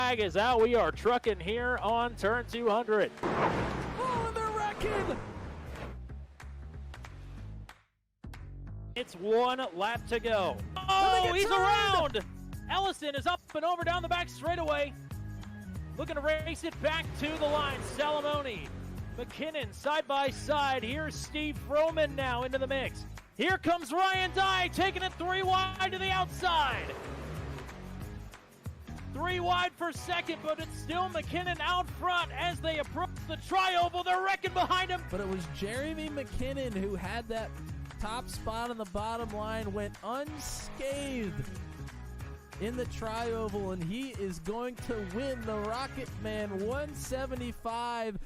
flag is out. We are trucking here on turn 200. Oh, and they're wrecking! It's one lap to go. Oh, he's around! Ellison is up and over down the back straightaway. Looking to race it back to the line. Salamone, McKinnon side by side. Here's Steve Froman now into the mix. Here comes Ryan Dye taking it 3 wide to the outside. 3 wide for second, but it's still McKinnon out front as they approach the tri-oval. They're wrecking behind him. But it was Jeremy McKinnon who had that top spot on the bottom line, went unscathed in the tri-oval, and he is going to win the Rocket Man 175.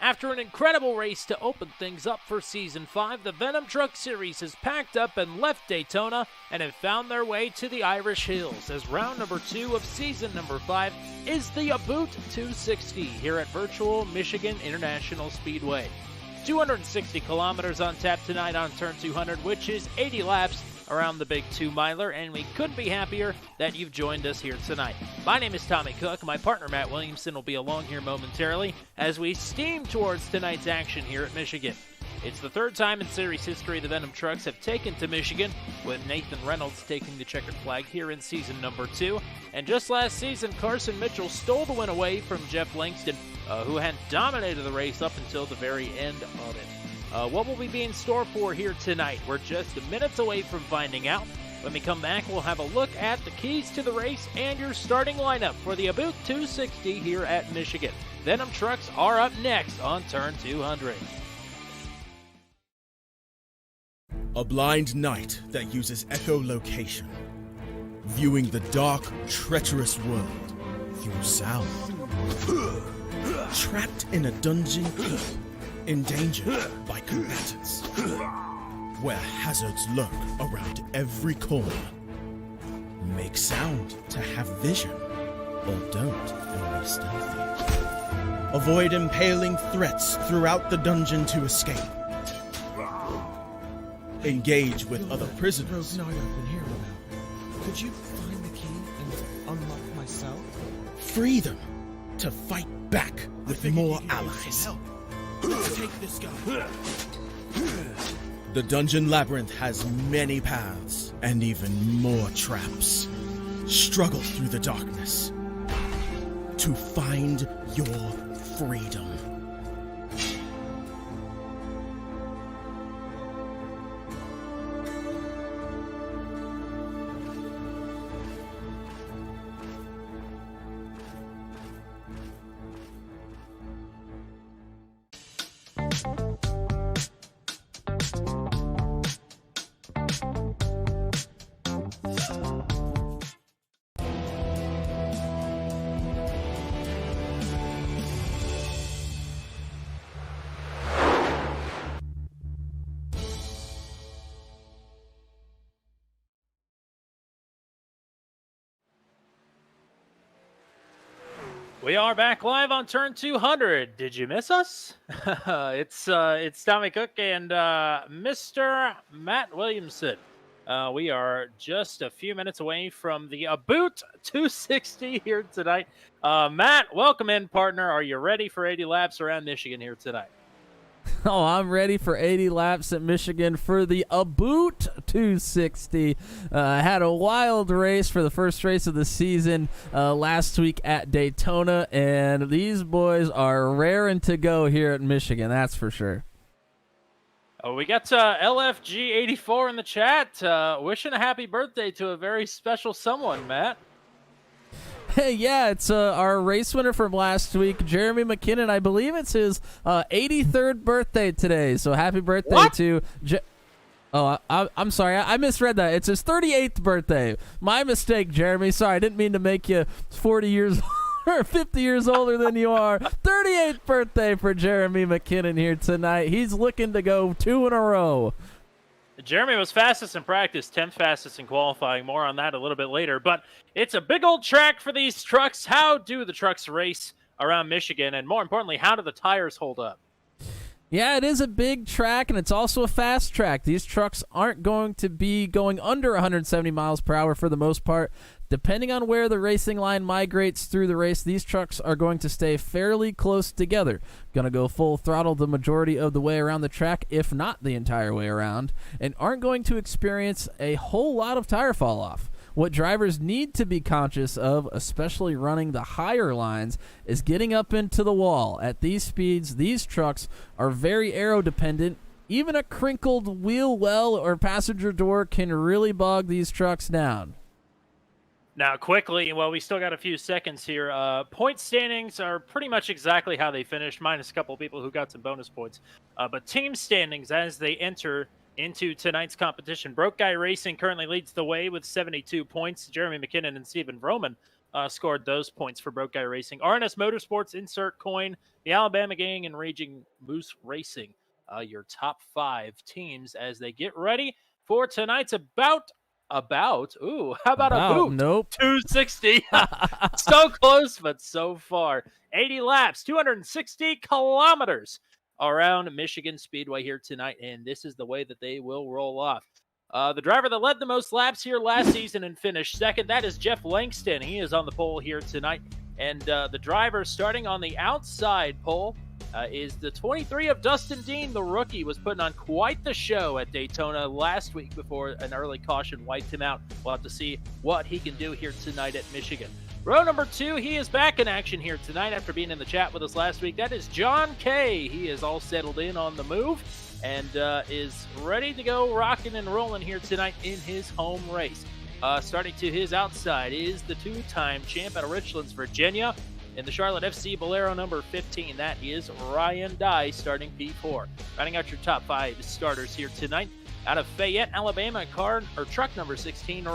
After an incredible race to open things up for Season 5, the Venom Truck Series has packed up and left Daytona and have found their way to the Irish Hills as round number 2 of Season number 5 is the Abooot 260 here at Virtual Michigan International Speedway. 260 kilometers on tap tonight on turn 200, which is 80 laps around the big 2-miler, and we couldn't be happier that you've joined us here tonight. My name is Tommy Cook. My partner Matt Williamson will be along here momentarily as we steam towards tonight's action here at Michigan. It's the 3rd time in series history the Venom Trucks have taken to Michigan, with Nathan Reynolds taking the checkered flag here in season number 2. And just last season, Carson Mitchell stole the win away from Jeff Langston, who had dominated the race up until the very end of it. What will we be in store for here tonight? We're just minutes away from finding out. When we come back, we'll have a look at the keys to the race and your starting lineup for the Abooot 260 here at Michigan. Venom Trucks are up next on turn 200. A blind knight that uses echolocation, viewing the dark, treacherous world through sound. Trapped in a dungeon deep, endangered by combatants, where hazards lurk around every corner. Make sound to have vision, or don't and be stealthy. Avoid impaling threats throughout the dungeon to escape. Engage with other prisoners. Could you find the key and unlock my cell? Free them to fight back with more allies. Let's take this guy. The Dungeon Labyrinth has many paths and even more traps. Struggle through the darkness to find your freedom. We are back live on turn 200. Did you miss us? It's Tommy Cook and Mr. Matt Williamson. We are just a few minutes away from the Abooot 260 here tonight. Matt, welcome in, partner. Are you ready for 80 laps around Michigan here tonight? Oh, I'm ready for 80 laps at Michigan for the Abooot 260. Had a wild race for the first race of the season last week at Daytona, and these boys are raring to go here at Michigan, that's for sure. Oh, we got LFG84 in the chat wishing a happy birthday to a very special someone, Matt. Hey, yeah, it's our race winner from last week, Jeremy McKinnon. I believe it's his 83rd birthday today, so happy birthday to... I'm sorry, I misread that. It's his 38th birthday. My mistake, Jeremy. Sorry, I didn't mean to make you 40 years or 50 years older than you are. 38th birthday for Jeremy McKinnon here tonight. He's looking to go 2 in a row. Jeremy was fastest in practice, 10th fastest in qualifying. More on that a little bit later. But it's a big old track for these trucks. How do the trucks race around Michigan? And more importantly, how do the tires hold up? Yeah, it is a big track, and it's also a fast track. These trucks aren't going to be going under 170 miles per hour for the most part. Depending on where the racing line migrates through the race, these trucks are going to stay fairly close together. Going to go full throttle the majority of the way around the track, if not the entire way around, and aren't going to experience a whole lot of tire fall off. What drivers need to be conscious of, especially running the higher lines, is getting up into the wall. At these speeds, these trucks are very aero-dependent. Even a crinkled wheel well or passenger door can really bog these trucks down. Now, quickly, well, we still got a few seconds here. Point standings are pretty much exactly how they finished, minus a couple people who got some bonus points. But team standings as they enter into tonight's competition. Broke Guy Racing currently leads the way with 72 points. Jeremy McKinnon and Stephen Vroman scored those points for Broke Guy Racing. RNS Motorsports, Insert Coin, the Alabama Gang, and Raging Moose Racing. Your top 5 teams as they get ready for tonight's Abooot. How about Abooot? Nope. 260. So close, but so far. 80 laps, 260 kilometers around Michigan Speedway here tonight, and this is the way that they will roll off. The driver that led the most laps here last season and finished second, that is Jeff Langston. He is on the pole here tonight, and the driver starting on the outside pole is the 23 of Dustin Dean. The rookie was putting on quite the show at Daytona last week before an early caution wiped him out. We'll have to see what he can do here tonight at Michigan. Row number 2, he is back in action here tonight after being in the chat with us last week. That is John Kay. He is all settled in on the move and is ready to go rocking and rolling here tonight in his home race. Starting to his outside is the 2-time champ out of Richlands, Virginia. In the Charlotte FC Bolero number 15, that is Ryan Dye starting P4. Rounding out your top 5 starters here tonight. Out of Fayette, Alabama, truck number 16,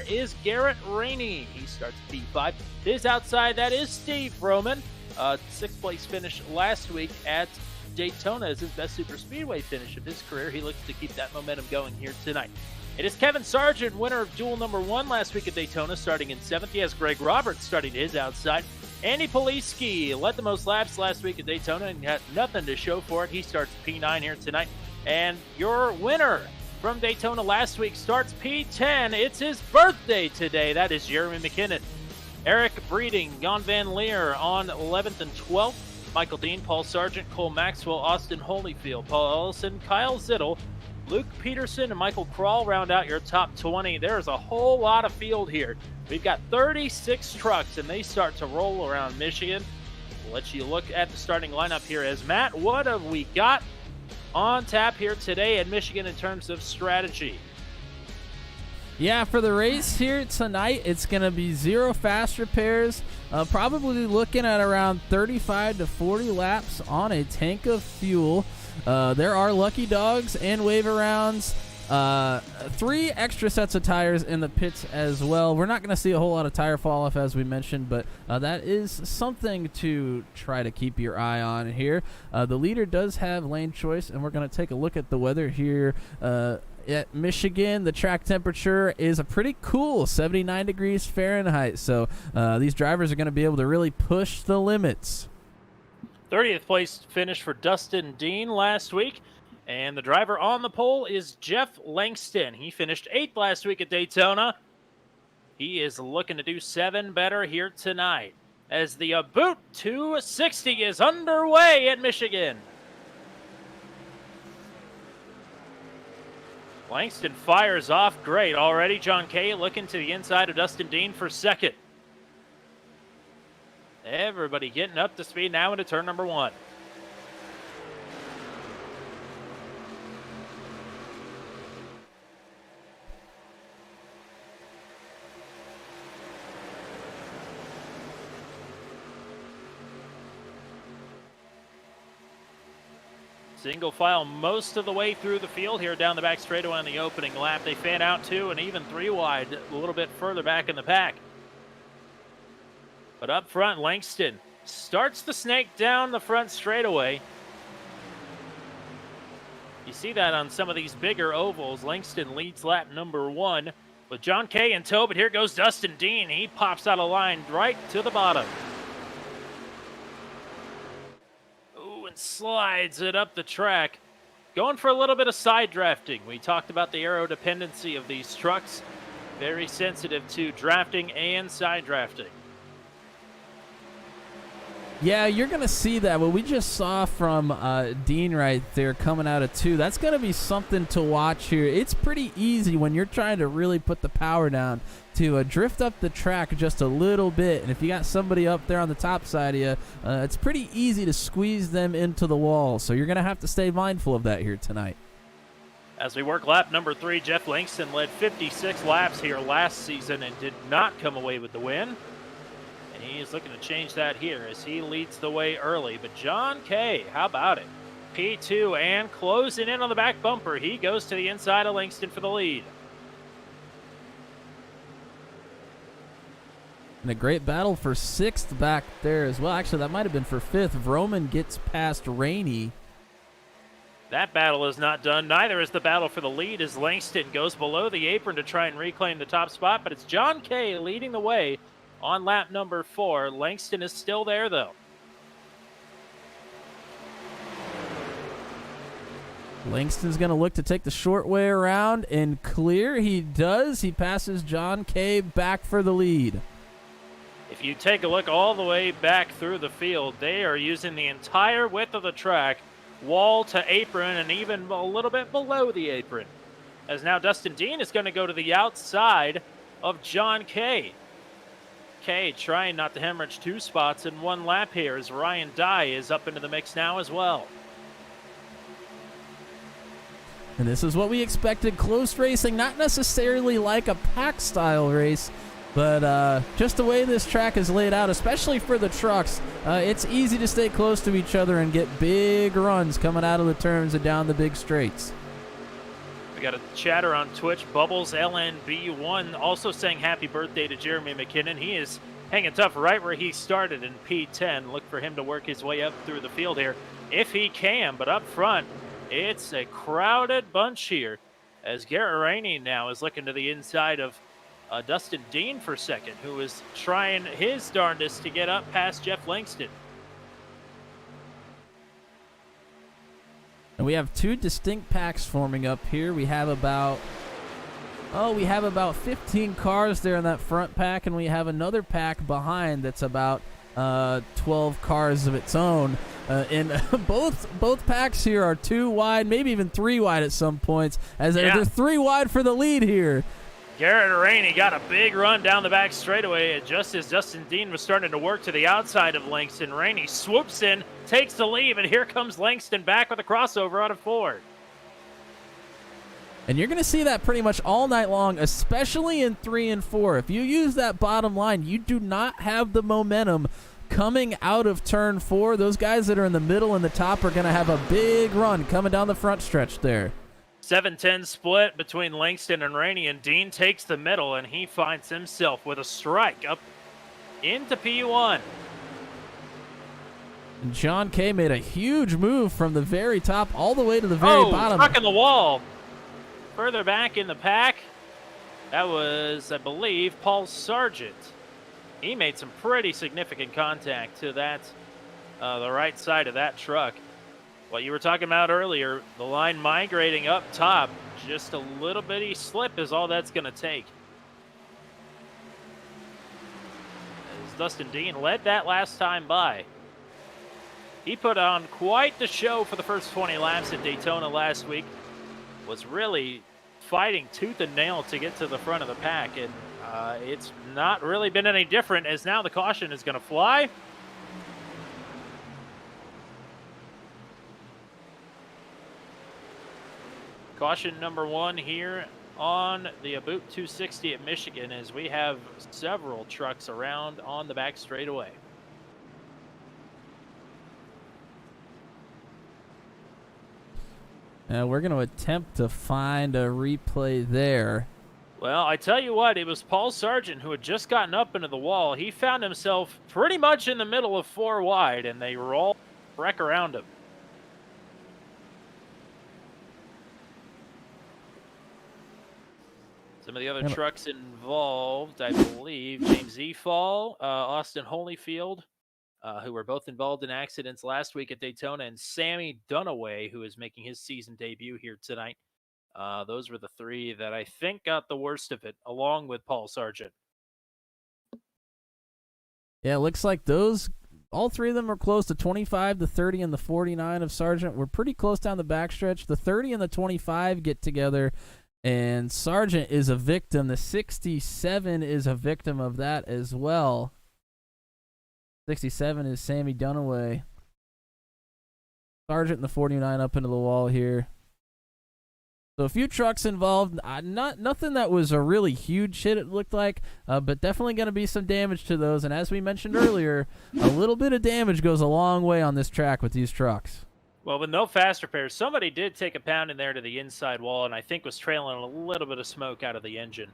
is Garrett Rainey. He starts P5. His outside, that is Steve Roman. 6th place finish last week at Daytona is his best superspeedway finish of his career. He looks to keep that momentum going here tonight. It is Kevin Sargent, winner of duel number 1 last week at Daytona, starting in 7th. He has Greg Roberts starting to his outside. Andy Poliski led the most laps last week at Daytona and had nothing to show for it. He starts P9 here tonight. And your winner from Daytona last week starts P10. It's his birthday today. That is Jeremy McKinnon. Eric Breeding, Jon Van Leer on 11th and 12th. Michael Dean, Paul Sargent, Cole Maxwell, Austin Holyfield, Paul Ellison, Kyle Zittel, Luke Peterson, and Michael Krall round out your top 20. There's a whole lot of field here. We've got 36 trucks, and they start to roll around Michigan. We'll let you look at the starting lineup here as Matt, what have we got on tap here today at Michigan in terms of strategy? Yeah, for the race here tonight, it's going to be 0 fast repairs. Probably looking at around 35 to 40 laps on a tank of fuel. There are lucky dogs and wave arounds. 3 extra sets of tires in the pits as well. We're not going to see a whole lot of tire fall off as we mentioned, but that is something to try to keep your eye on here. The leader does have lane choice, and we're going to take a look at the weather here at Michigan. The track temperature is a pretty cool 79 degrees Fahrenheit, so these drivers are going to be able to really push the limits. 30th place finish for Dustin Dean last week. And the driver on the pole is Jeff Langston. He finished 8th last week at Daytona. He is looking to do 7 better here tonight as the Abooot 260 is underway at Michigan. Langston fires off great already. John Kay looking to the inside of Dustin Dean for 2nd. Everybody getting up to speed now into turn number 1. Single file most of the way through the field here down the back straightaway on the opening lap. They fan out 2 and even 3 wide, a little bit further back in the pack. But up front, Langston starts the snake down the front straightaway. You see that on some of these bigger ovals. Langston leads lap number 1 with John Kay in tow, but here goes Dustin Dean. He pops out of line right to the bottom. slides it up the track. Going for a little bit of side drafting. We talked about the aero dependency of these trucks. Very sensitive to drafting and side drafting. Yeah, you're going to see that. What we just saw from Dean right there coming out of 2, that's going to be something to watch here. It's pretty easy when you're trying to really put the power down to drift up the track just a little bit. And if you got somebody up there on the top side of you, it's pretty easy to squeeze them into the wall. So you're going to have to stay mindful of that here tonight. As we work lap number 3, Jeff Langston led 56 laps here last season and did not come away with the win. And he is looking to change that here as he leads the way early. But John Kay, how about it? P2 and closing in on the back bumper. He goes to the inside of Langston for the lead. And a great battle for 6th back there as well. Actually, that might have been for 5th. Vroman gets past Rainey. That battle is not done. Neither is the battle for the lead as Langston goes below the apron to try and reclaim the top spot. But it's John Kay leading the way on lap number 4. Langston is still there, though. Langston's going to look to take the short way around and clear. He does. He passes John Kay back for the lead. If you take a look all the way back through the field, they are using the entire width of the track, wall to apron, and even a little bit below the apron. As now Dustin Dean is going to go to the outside of John Kay. Kay trying not to hemorrhage 2 spots in 1 lap here as Ryan Dye is up into the mix now as well. And this is what we expected. Close racing, not necessarily like a pack-style race, but just the way this track is laid out, especially for the trucks, it's easy to stay close to each other and get big runs coming out of the turns and down the big straights. We got a chatter on Twitch. Bubbles LNB1 also saying happy birthday to Jeremy McKinnon. He is hanging tough right where he started in P10. Look for him to work his way up through the field here if he can. But up front, it's a crowded bunch here as Garrett Rainey now is looking to the inside of Dustin Dean for second, who is trying his darndest to get up past Jeff Langston. And we have 2 distinct packs forming up here. We have about 15 cars there in that front pack, and we have another pack behind that's about 12 cars of its own. And both packs here are 2 wide, maybe even 3 wide at some points, as they're 3 wide for the lead here. Garrett Rainey got a big run down the back straightaway just as Dustin Dean was starting to work to the outside of Langston. Rainey swoops in, takes the lead, and here comes Langston back with a crossover out of 4. And you're going to see that pretty much all night long, especially in 3 and 4. If you use that bottom line, you do not have the momentum coming out of turn 4. Those guys that are in the middle and the top are going to have a big run coming down the front stretch there. 7-10 split between Langston and Rainey, and Dean takes the middle, and he finds himself with a strike up into P1. And John Kay made a huge move from the very top all the way to the very bottom. Stuck in the wall. Further back in the pack, that was, I believe, Paul Sargent. He made some pretty significant contact to that, the right side of that truck. What you were talking about earlier, the line migrating up top, just a little bitty slip is all that's going to take. As Dustin Dean led that last time by. He put on quite the show for the first 20 laps at Daytona last week. Was really fighting tooth and nail to get to the front of the pack, and it's not really been any different as now the caution is going to fly. Caution number 1 here on the Abooot 260 at Michigan as we have several trucks around on the back straightaway. We're going to attempt to find a replay there. Well, I tell you what, it was Paul Sargent who had just gotten up into the wall. He found himself pretty much in the middle of 4 wide, and they roll wreck around him. Some of the other trucks involved, I believe, James Efall, Austin Holyfield, who were both involved in accidents last week at Daytona, and Sammy Dunaway, who is making his season debut here tonight. Those were the three that I think got the worst of it, along with Paul Sargent. Yeah, it looks like all three of them are close. The 25, the 30, and the 49 of Sargent were pretty close down the backstretch. The 30 and the 25 get together, and Sargent is a victim. The 67 is a victim of that as well. 67 is Sammy Dunaway. Sargent and the 49 up into the wall here. So a few trucks involved. Nothing that was a really huge hit, it looked like, but definitely going to be some damage to those. And as we mentioned earlier, a little bit of damage goes a long way on this track with these trucks. Well, with no fast repairs, somebody did take a pound in there to the inside wall, and I think was trailing a little bit of smoke out of the engine.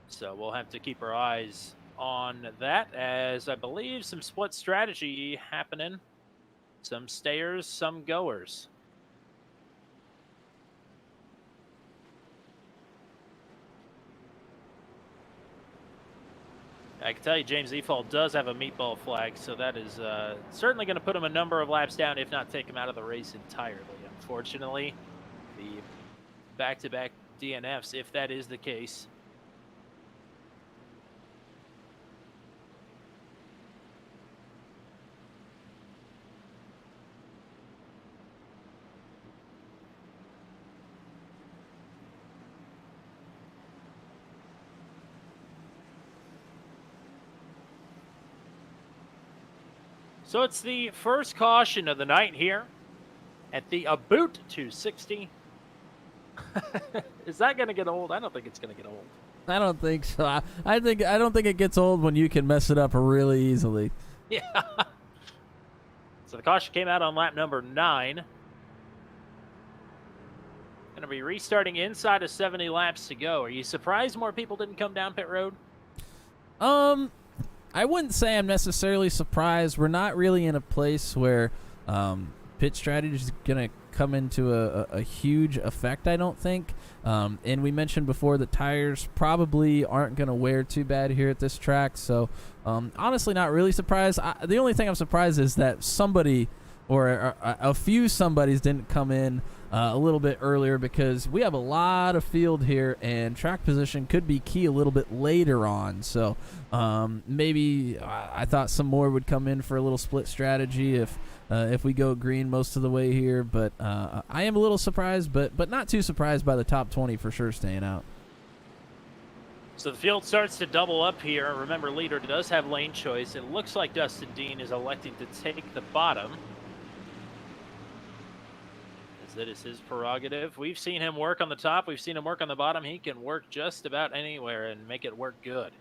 So we'll have to keep our eyes on that, as I believe some split strategy happening. Some stayers, some goers. I can tell you James Efall does have a meatball flag, so that is certainly going to put him a number of laps down, if not take him out of the race entirely. Unfortunately, the back-to-back DNFs, if that is the case. So it's the first caution of the night here at the Abooot 260. Is that going to get old? I don't think it's going to get old. I don't think so. I don't think it gets old when you can mess it up really easily. Yeah. So the caution came out on lap number 9. Going to be restarting inside of 70 laps to go. Are you surprised more people didn't come down pit road? I wouldn't say I'm necessarily surprised. We're not really in a place where pit strategy is going to come into a huge effect, I don't think. And we mentioned before that tires probably aren't going to wear too bad here at this track. So honestly, not really surprised. The only thing I'm surprised is that somebody or a few somebodies didn't come in a little bit earlier, because we have a lot of field here and track position could be key a little bit later on. So maybe I thought some more would come in for a little split strategy if we go green most of the way here. But I am a little surprised, but not too surprised by the top 20 for sure staying out. So the field starts to double up here. Remember, leader does have lane choice. It looks like Dustin Dean is electing to take the bottom. That is his prerogative. We've seen him work on the top. We've seen him work on the bottom. He can work just about anywhere and make it work good.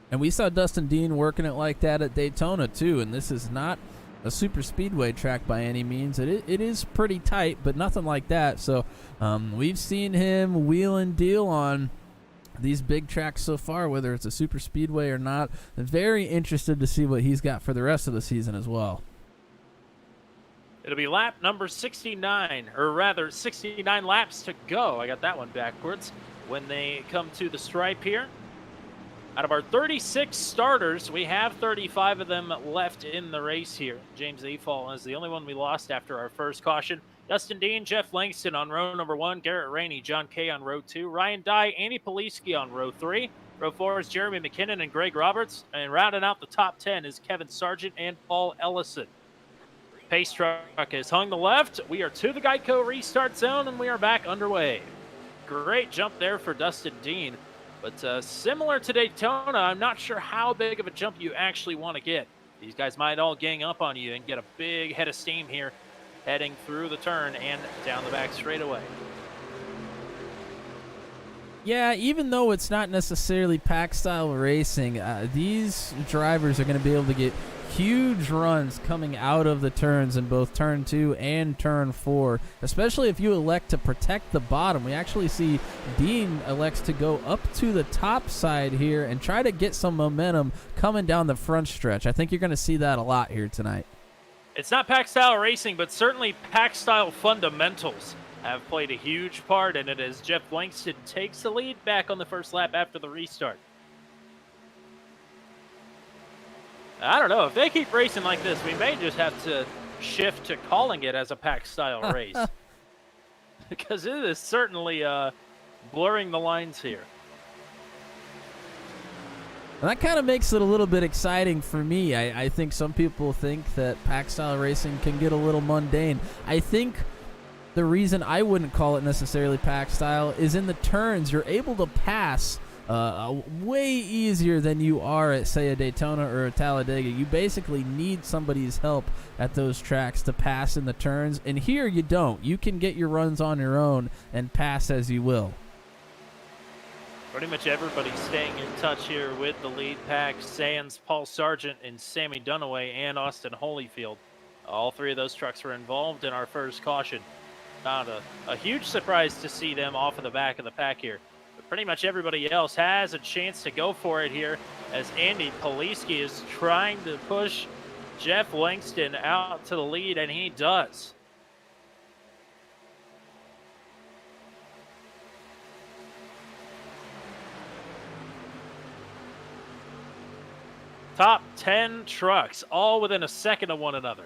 And we saw Dustin Dean working it like that at Daytona too. And this is not a super speedway track by any means. It is pretty tight, but nothing like that. So we've seen him wheel and deal on these big tracks so far, whether it's a super speedway or not. I'm very interested to see what he's got for the rest of the season as well. It'll be lap number 69, or rather 69 laps to go. I got that one backwards. When they come to the stripe here, out of our 36 starters, we have 35 of them left in the race here. James Efall is the only one we lost after our first caution. Dustin Dean, Jeff Langston on row number 1, Garrett Rainey, John Kay on row 2, Ryan Dye, Andy Poliski on row 3. Row 4 is Jeremy McKinnon and Greg Roberts, and rounding out the top 10 is Kevin Sargent and Paul Ellison. Pace truck has hung the left. We are to the Geico restart zone, and we are back underway. Great jump there for Dustin Dean, but similar to Daytona, I'm not sure how big of a jump you actually want to get. These guys might all gang up on you and get a big head of steam here, heading through the turn and down the back straightaway. Yeah, even though it's not necessarily pack-style racing, these drivers are going to be able to get huge runs coming out of the turns in both turn 2 and turn 4, especially if you elect to protect the bottom. We actually see Dean elects to go up to the top side here and try to get some momentum coming down the front stretch. I think you're going to see that a lot here tonight. It's not pack-style racing, but certainly pack-style fundamentals have played a huge part in it as Jeff Langston takes the lead back on the first lap after the restart. I don't know. If they keep racing like this, we may just have to shift to calling it as a pack-style race. Because it is certainly blurring the lines here. And that kind of makes it a little bit exciting for me. I think some people think that pack-style racing can get a little mundane. I think the reason I wouldn't call it necessarily pack-style is in the turns, you're able to pass way easier than you are at, say, a Daytona or a Talladega. You basically need somebody's help at those tracks to pass in the turns, and here you don't. You can get your runs on your own and pass as you will. Pretty much everybody's staying in touch here with the lead pack. Sands, Paul Sargent, and Sammy Dunaway, and Austin Holyfield. All three of those trucks were involved in our first caution. Not a huge surprise to see them off of the back of the pack here. Pretty much everybody else has a chance to go for it here as Andy Poliski is trying to push Jeff Langston out to the lead, and he does. Top 10 trucks, all within a second of one another.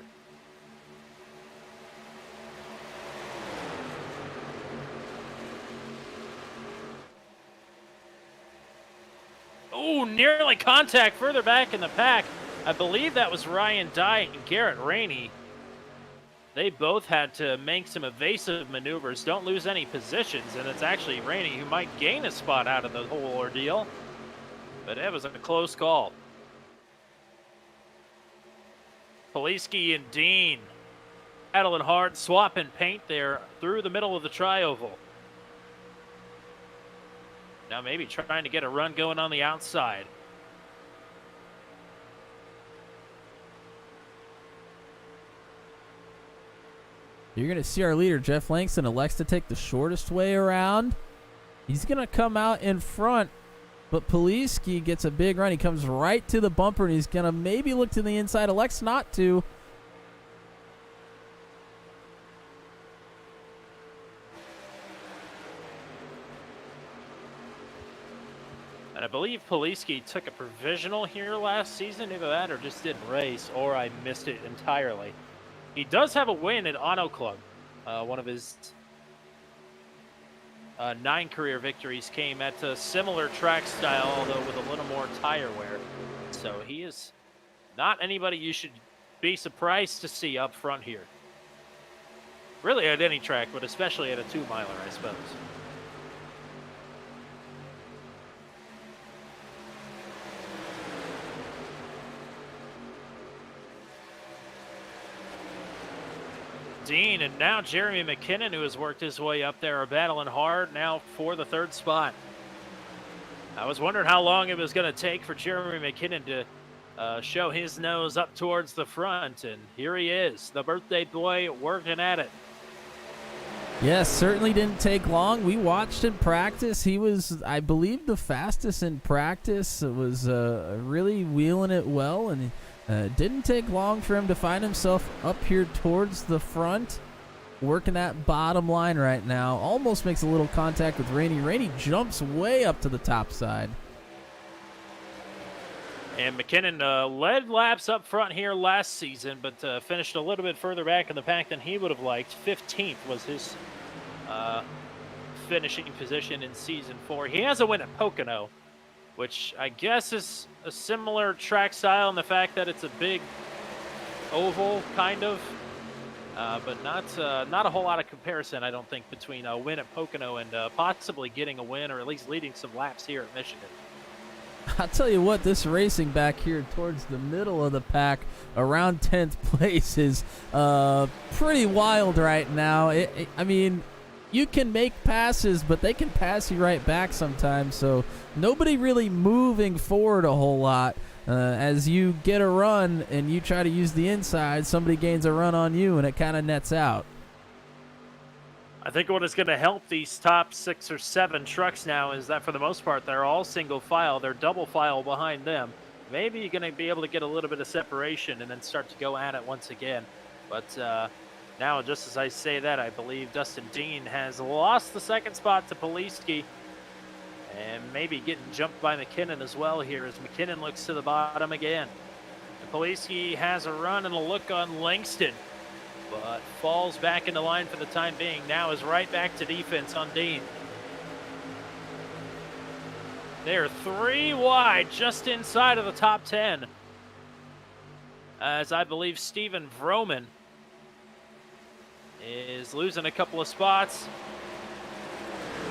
Oh, nearly contact further back in the pack. I believe that was Ryan Dye and Garrett Rainey. They both had to make some evasive maneuvers. Don't lose any positions, and it's actually Rainey who might gain a spot out of the whole ordeal. But it was a close call. Poliski and Dean battling hard, swapping paint there through the middle of the tri-oval. Now maybe trying to get a run going on the outside. You're going to see our leader, Jeff Langston, elects to take the shortest way around. He's going to come out in front, but Poliski gets a big run. He comes right to the bumper, and he's going to maybe look to the inside. Elects not to. And I believe Poliski took a provisional here last season, either that or just didn't race, or I missed it entirely. He does have a win at Auto Club. One of his 9 career victories came at a similar track style, although with a little more tire wear. So he is not anybody you should be surprised to see up front here. Really at any track, but especially at a 2-miler, I suppose. Dean and now Jeremy McKinnon, who has worked his way up there, are battling hard now for the 3rd spot. I was wondering how long it was going to take for Jeremy McKinnon to show his nose up towards the front, and here he is, the birthday boy working at it. Yes, certainly didn't take long. We watched him practice. He was, I believe, the fastest in practice. It was really wheeling it well, and didn't take long for him to find himself up here towards the front, working that bottom line right now. Almost makes a little contact with Rainey. Rainey jumps way up to the top side. And McKinnon led laps up front here last season, but finished a little bit further back in the pack than he would have liked. 15th was his finishing position in Season 4. He has a win at Pocono, which I guess is a similar track style in the fact that it's a big oval, kind of. But not a whole lot of comparison, I don't think, between a win at Pocono and possibly getting a win or at least leading some laps here at Michigan. I'll tell you what, this racing back here towards the middle of the pack around 10th place is pretty wild right now. I mean, you can make passes, but they can pass you right back sometimes, so nobody really moving forward a whole lot. As you get a run and you try to use the inside, somebody gains a run on you, and it kind of nets out. I think what is going to help these top 6 or 7 trucks now is that for the most part, they're all single file. They're double file behind them. Maybe you're going to be able to get a little bit of separation and then start to go at it once again. But now, just as I say that, I believe Dustin Dean has lost the 2nd spot to Poliski. And maybe getting jumped by McKinnon as well here as McKinnon looks to the bottom again. Poliski has a run and a look on Langston, but falls back into line for the time being. Now is right back to defense on Dean. They're 3 wide, just inside of the top 10. As I believe Steven Vroman is losing a couple of spots.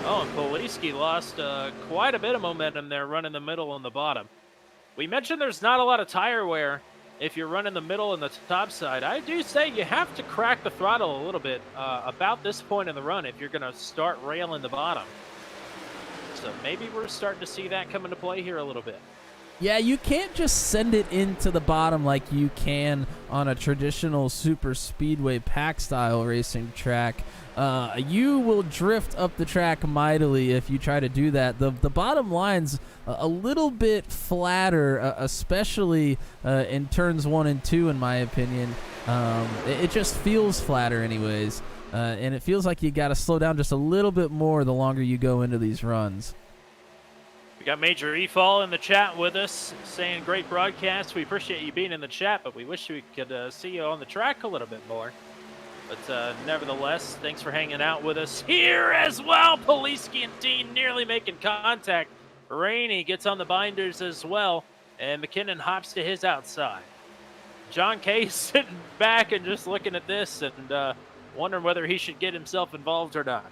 Oh, and Poliski lost quite a bit of momentum there, running the middle and the bottom. We mentioned there's not a lot of tire wear if you're running the middle and the top side. I do say you have to crack the throttle a little bit about this point in the run if you're going to start railing the bottom. So maybe we're starting to see that come into play here a little bit. Yeah, you can't just send it into the bottom like you can on a traditional super speedway pack style racing track. You will drift up the track mightily if you try to do that. The bottom line's a little bit flatter, especially in turns 1 and 2, in my opinion. It just feels flatter anyways, and it feels like you got to slow down just a little bit more the longer you go into these runs. We got Major E-Fall in the chat with us, saying great broadcast. We appreciate you being in the chat, but we wish we could see you on the track a little bit more. But nevertheless, thanks for hanging out with us here as well. Poliski and Dean nearly making contact. Rainey gets on the binders as well, and McKinnon hops to his outside. John Kay sitting back and just looking at this and wondering whether he should get himself involved or not.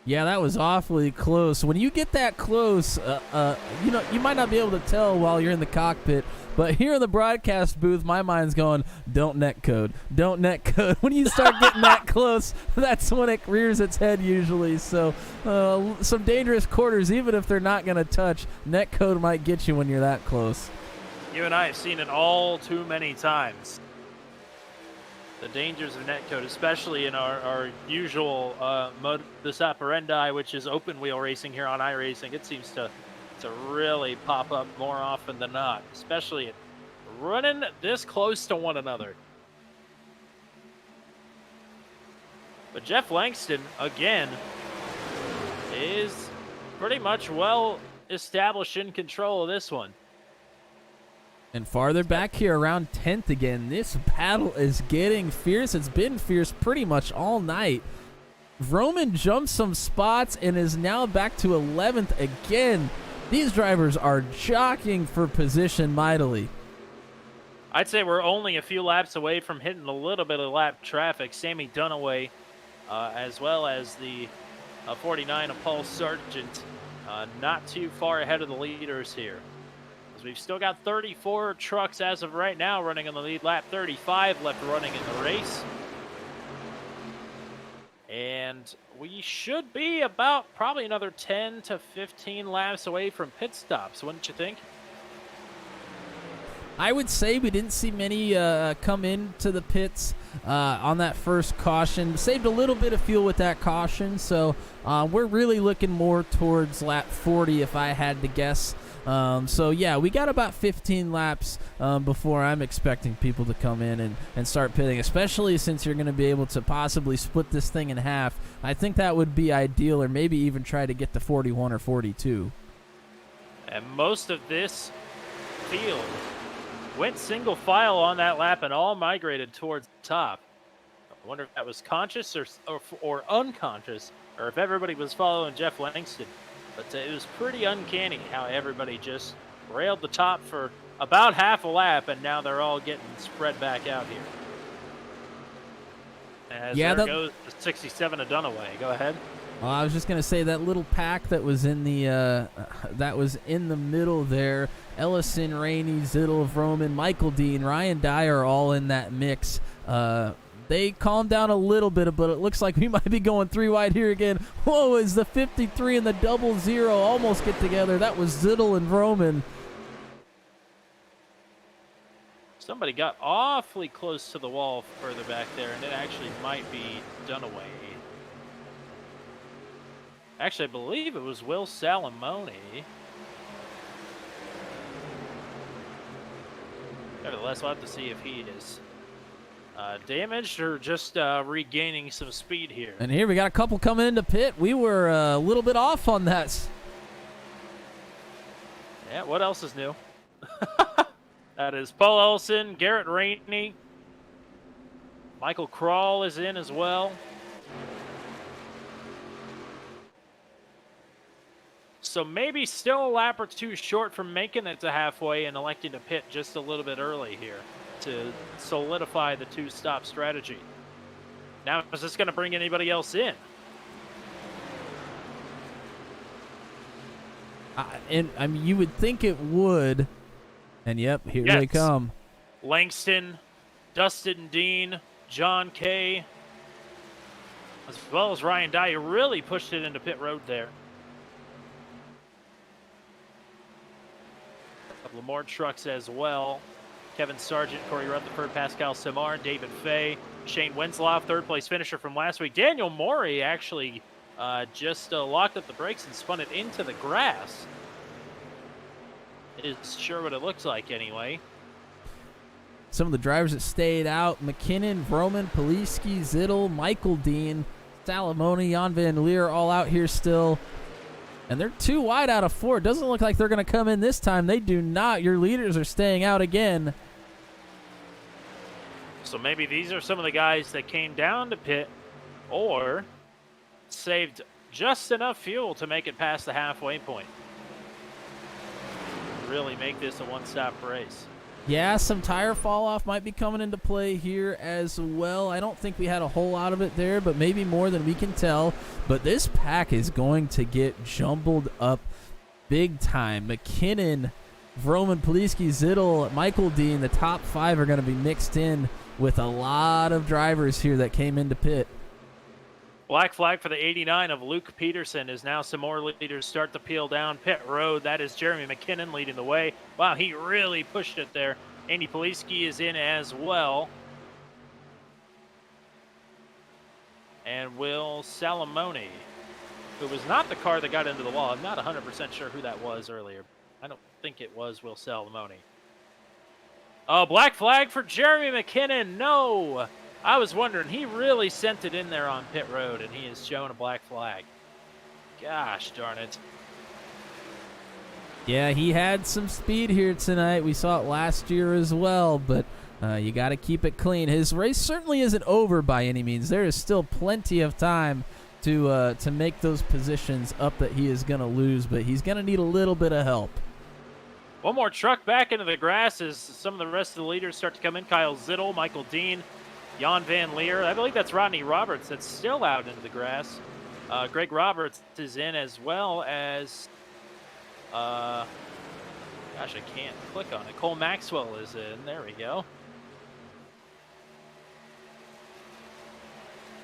Yeah, that was awfully close. When you get that close, you might not be able to tell while you're in the cockpit, but here in the broadcast booth, my mind's going, don't netcode, don't netcode. When you start getting that close, that's when it rears its head usually. So some dangerous quarters, even if they're not going to touch, netcode might get you when you're that close. You and I have seen it all too many times. The dangers of netcode, especially in our usual modus operandi, which is open wheel racing here on iRacing. It seems to really pop up more often than not, especially running this close to one another. But Jeff Langston, again, is pretty much well established in control of this one. And farther back here around 10th again, this battle is getting fierce. It's been fierce pretty much all night. Roman jumped some spots and is now back to 11th again. These drivers are jockeying for position mightily. I'd say we're only a few laps away from hitting a little bit of lap traffic. Sammy Dunaway, as well as the 49 of Paul Sargent, not too far ahead of the leaders here. We've still got 34 trucks as of right now running on the lead lap, 35 left running in the race. And we should be about probably another 10 to 15 laps away from pit stops, wouldn't you think? I would say we didn't see many come into the pits on that first caution. Saved a little bit of fuel with that caution, so we're really looking more towards lap 40 if I had to guess. So yeah, we got about 15 laps before I'm expecting people to come in and start pitting, especially since you're going to be able to possibly split this thing in half. I think that would be ideal, or maybe even try to get to 41 or 42. And most of this field went single file on that lap and all migrated towards the top. I wonder if that was conscious or unconscious, or if everybody was following Jeff Langston. But it was pretty uncanny how everybody just railed the top for about half a lap, and now they're all getting spread back out here. As there goes the 67 of Dunaway. Go ahead. I was just gonna say that little pack that was in the middle there. Ellison, Rainey, Zittel, Vroman, Michael Dean, Ryan Dyer, all in that mix. They calmed down a little bit, but it looks like we might be going 3 wide here again. Whoa, is the 53 and the 00 almost get together? That was Zittel and Vroman. Somebody got awfully close to the wall further back there, and it actually might be Dunaway. Actually, I believe it was Will Salamone. Nevertheless, we'll have to see if he is damaged or just regaining some speed here. And here we got a couple coming into pit. We were a little bit off on that. Yeah, what else is new? That is Paul Ellison, Garrett Rainey. Michael Krall is in as well. So maybe still a lap or two short from making it to halfway and electing to pit just a little bit early here to solidify the two-stop strategy. Now, is this going to bring anybody else in? And I mean, you would think it would. And yep, here they come. Langston, Dustin Dean, John Kay, as well as Ryan Dye, really pushed it into pit road there. Lamar trucks as well. Kevin Sargent, Corey Rutherford, Pascal Samar, David Fay, Shane Wenslow, third place finisher from last week. Daniel Morey actually just locked up the brakes and spun it into the grass. Is sure what it looks like anyway. Some of the drivers that stayed out: McKinnon, Vroman, Poliski, Zittel, Michael Dean, Salamone, Jan Van Leer, all out here still. And they're 2 wide out of 4. It doesn't look like they're going to come in this time. They do not. Your leaders are staying out again. So maybe these are some of the guys that came down to pit or saved just enough fuel to make it past the halfway point. Really make this a one-stop race. Yeah, some tire fall off might be coming into play here as well. I don't think we had a whole lot of it there, but maybe more than we can tell. But this pack is going to get jumbled up big time. McKinnon, Vroman, Poliski, Zittel, Michael Dean, the top 5 are going to be mixed in with a lot of drivers here that came into pit. Black flag for the 89 of Luke Peterson as now some more leaders start to peel down pit road. That is Jeremy McKinnon leading the way. Wow, he really pushed it there. Andy Poliski is in as well. And Will Salamone, who was not the car that got into the wall. I'm not 100% sure who that was earlier. I don't think it was Will Salamone. Oh, black flag for Jeremy McKinnon. No! I was wondering, he really sent it in there on pit road, and he is showing a black flag. Gosh darn it. Yeah, he had some speed here tonight. We saw it last year as well, but you got to keep it clean. His race certainly isn't over by any means. There is still plenty of time to make those positions up that he is going to lose, but he's going to need a little bit of help. One more truck back into the grass as some of the rest of the leaders start to come in. Kyle Zittel, Michael Dean, Jan Van Leer. I believe that's Rodney Roberts that's still out into the grass. Greg Roberts is in as well as, gosh, I can't click on it. Cole Maxwell is in. There we go.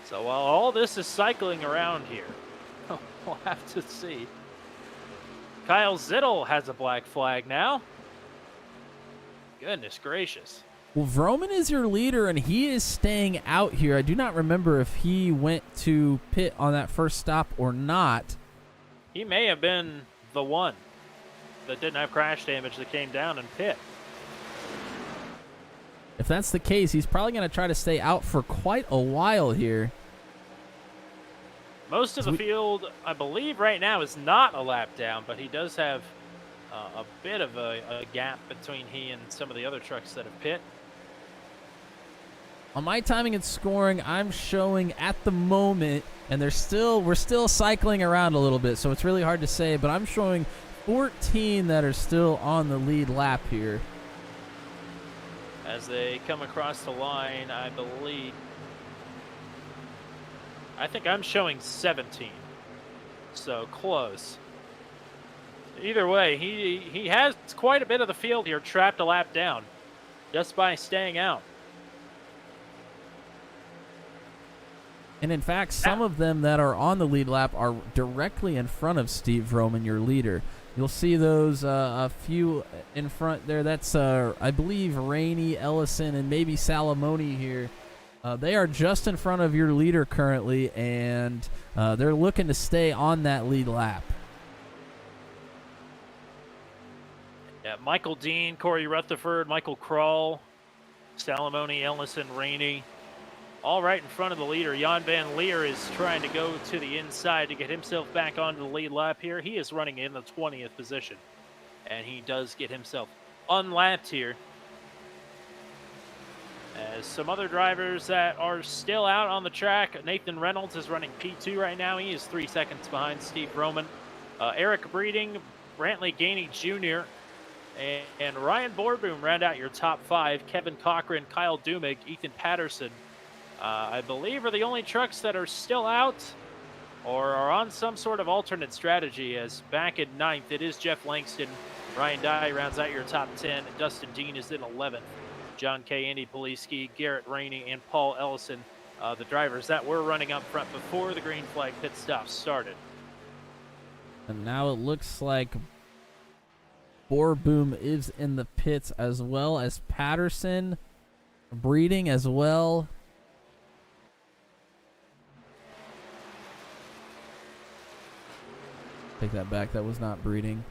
So while all this is cycling around here, we'll have to see. Kyle Zittel has a black flag now. Goodness gracious. Well, Vroman is your leader, and he is staying out here. I do not remember if he went to pit on that first stop or not. He may have been the one that didn't have crash damage that came down and pit. If that's the case, he's probably going to try to stay out for quite a while here. Most of the field, I believe, right now is not a lap down, but he does have a bit of a gap between he and some of the other trucks that have pit. On my timing and scoring, I'm showing at the moment, and we're still cycling around a little bit, so it's really hard to say, but I'm showing 14 that are still on the lead lap here. As they come across the line, I think I'm showing 17. So close. Either way, he has quite a bit of the field here trapped a lap down just by staying out. And in fact, some of them that are on the lead lap are directly in front of Steve Vroman, your leader. You'll see those a few in front there. That's, I believe, Rainey, Ellison, and maybe Salamone here. They are just in front of your leader currently, and they're looking to stay on that lead lap. Yeah, Michael Dean, Corey Rutherford, Michael Krall, Salamone, Ellison, Rainey. All right in front of the leader. Jan Van Leer is trying to go to the inside to get himself back onto the lead lap here. He is running in the 20th position, and he does get himself unlapped here As some other drivers that are still out on the track, Nathan Reynolds is running P2 right now. He is 3 seconds behind Steve Roman. Eric Breeding, Brantley Gainey Jr., and Ryan Borboom round out your top 5. Kevin Cochran, Kyle Dumig, Ethan Patterson, I believe are the only trucks that are still out or are on some sort of alternate strategy, as back in 9th, it is Jeff Langston. Ryan Dye rounds out your top 10. Dustin Dean is in 11th. John K. Andy Poliski, Garrett Rainey, and Paul Ellison, the drivers that were running up front before the green flag pit stop started. And now it looks like Borboom is in the pits, as well as Patterson, Breeding as well. Take that back. That was not Breeding.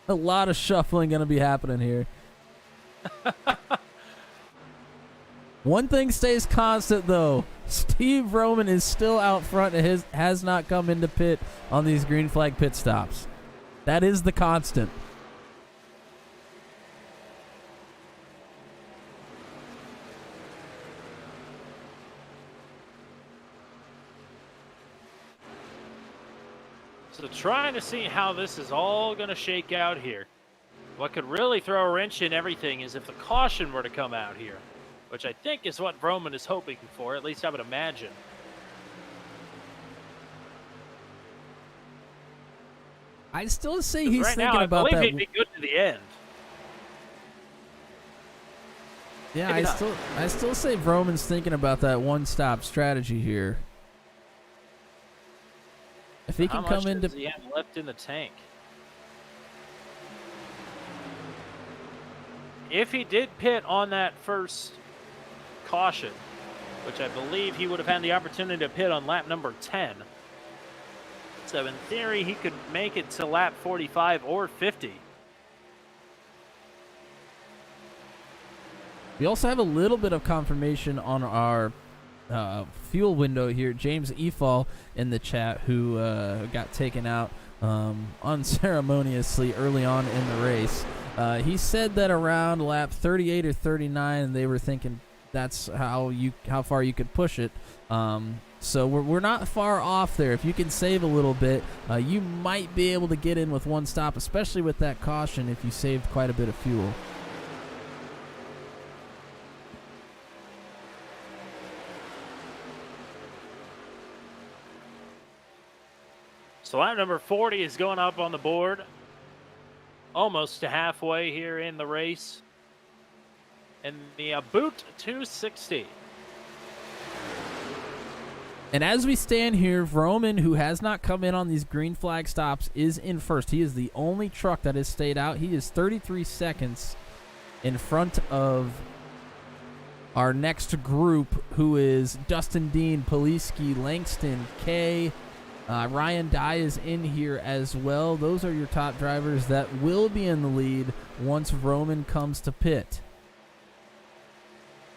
A lot of shuffling going to be happening here. One thing stays constant, though. Steve Roman is still out front and has not come into pit on these green flag pit stops. That is the constant. So trying to see how this is all going to shake out here. What could really throw a wrench in everything is if the caution were to come out here, which I think is what Roman is hoping for, at least I would imagine. I still say he's right thinking now, about I believe that. he'd be good to the end. Yeah, Maybe I still say Roman's thinking about that one-stop strategy here. If he can How come much into does he have left in the tank? If he did pit on that first caution, which I believe he would have had the opportunity to pit on lap number 10. So in theory, he could make it to lap 45 or 50. We also have a little bit of confirmation on our fuel window here. James Efall in the chat, who got taken out unceremoniously early on in the race. He said that around lap 38 or 39, they were thinking that's how far you could push it. So we're not far off there. If you can save a little bit, you might be able to get in with one stop, especially with that caution if you saved quite a bit of fuel. So lap number 40 is going up on the board. Almost to halfway here in the race. And the Abooot 260. And as we stand here, Roman, who has not come in on these green flag stops, is in first. He is the only truck that has stayed out. He is 33 seconds in front of our next group, who is Dustin Dean, Poliski, Langston, Kay. Ryan Dye is in here as well. Those are your top drivers that will be in the lead once Roman comes to pit.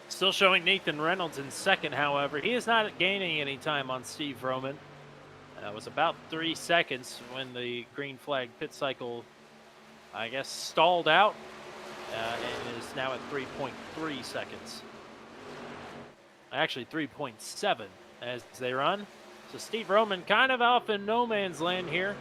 Still showing Nathan Reynolds in second, however. He is not gaining any time on Steve Roman. It was about 3 seconds when the green flag pit cycle, I guess, stalled out and is now at 3.3 seconds. Actually, 3.7 as they run. So Steve Roman kind of off in no man's land here.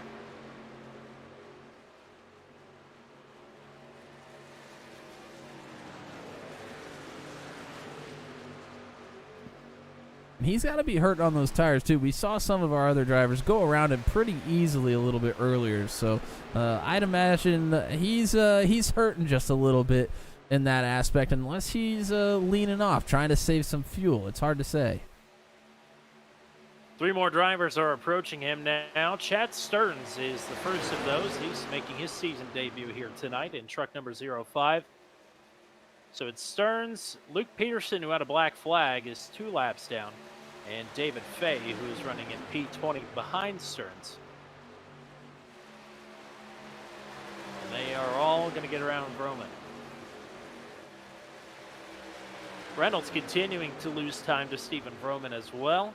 He's got to be hurt on those tires, too. We saw some of our other drivers go around him pretty easily a little bit earlier. So I'd imagine he's hurting just a little bit in that aspect, unless he's leaning off, trying to save some fuel. It's hard to say. 3 more drivers are approaching him now. Chad Stearns is the first of those. He's making his season debut here tonight in truck number 05. So it's Stearns, Luke Peterson, who had a black flag, is 2 laps down, and David Fay, who is running in P20 behind Stearns. And they are all going to get around Roman. Reynolds continuing to lose time to Stephen Roman as well.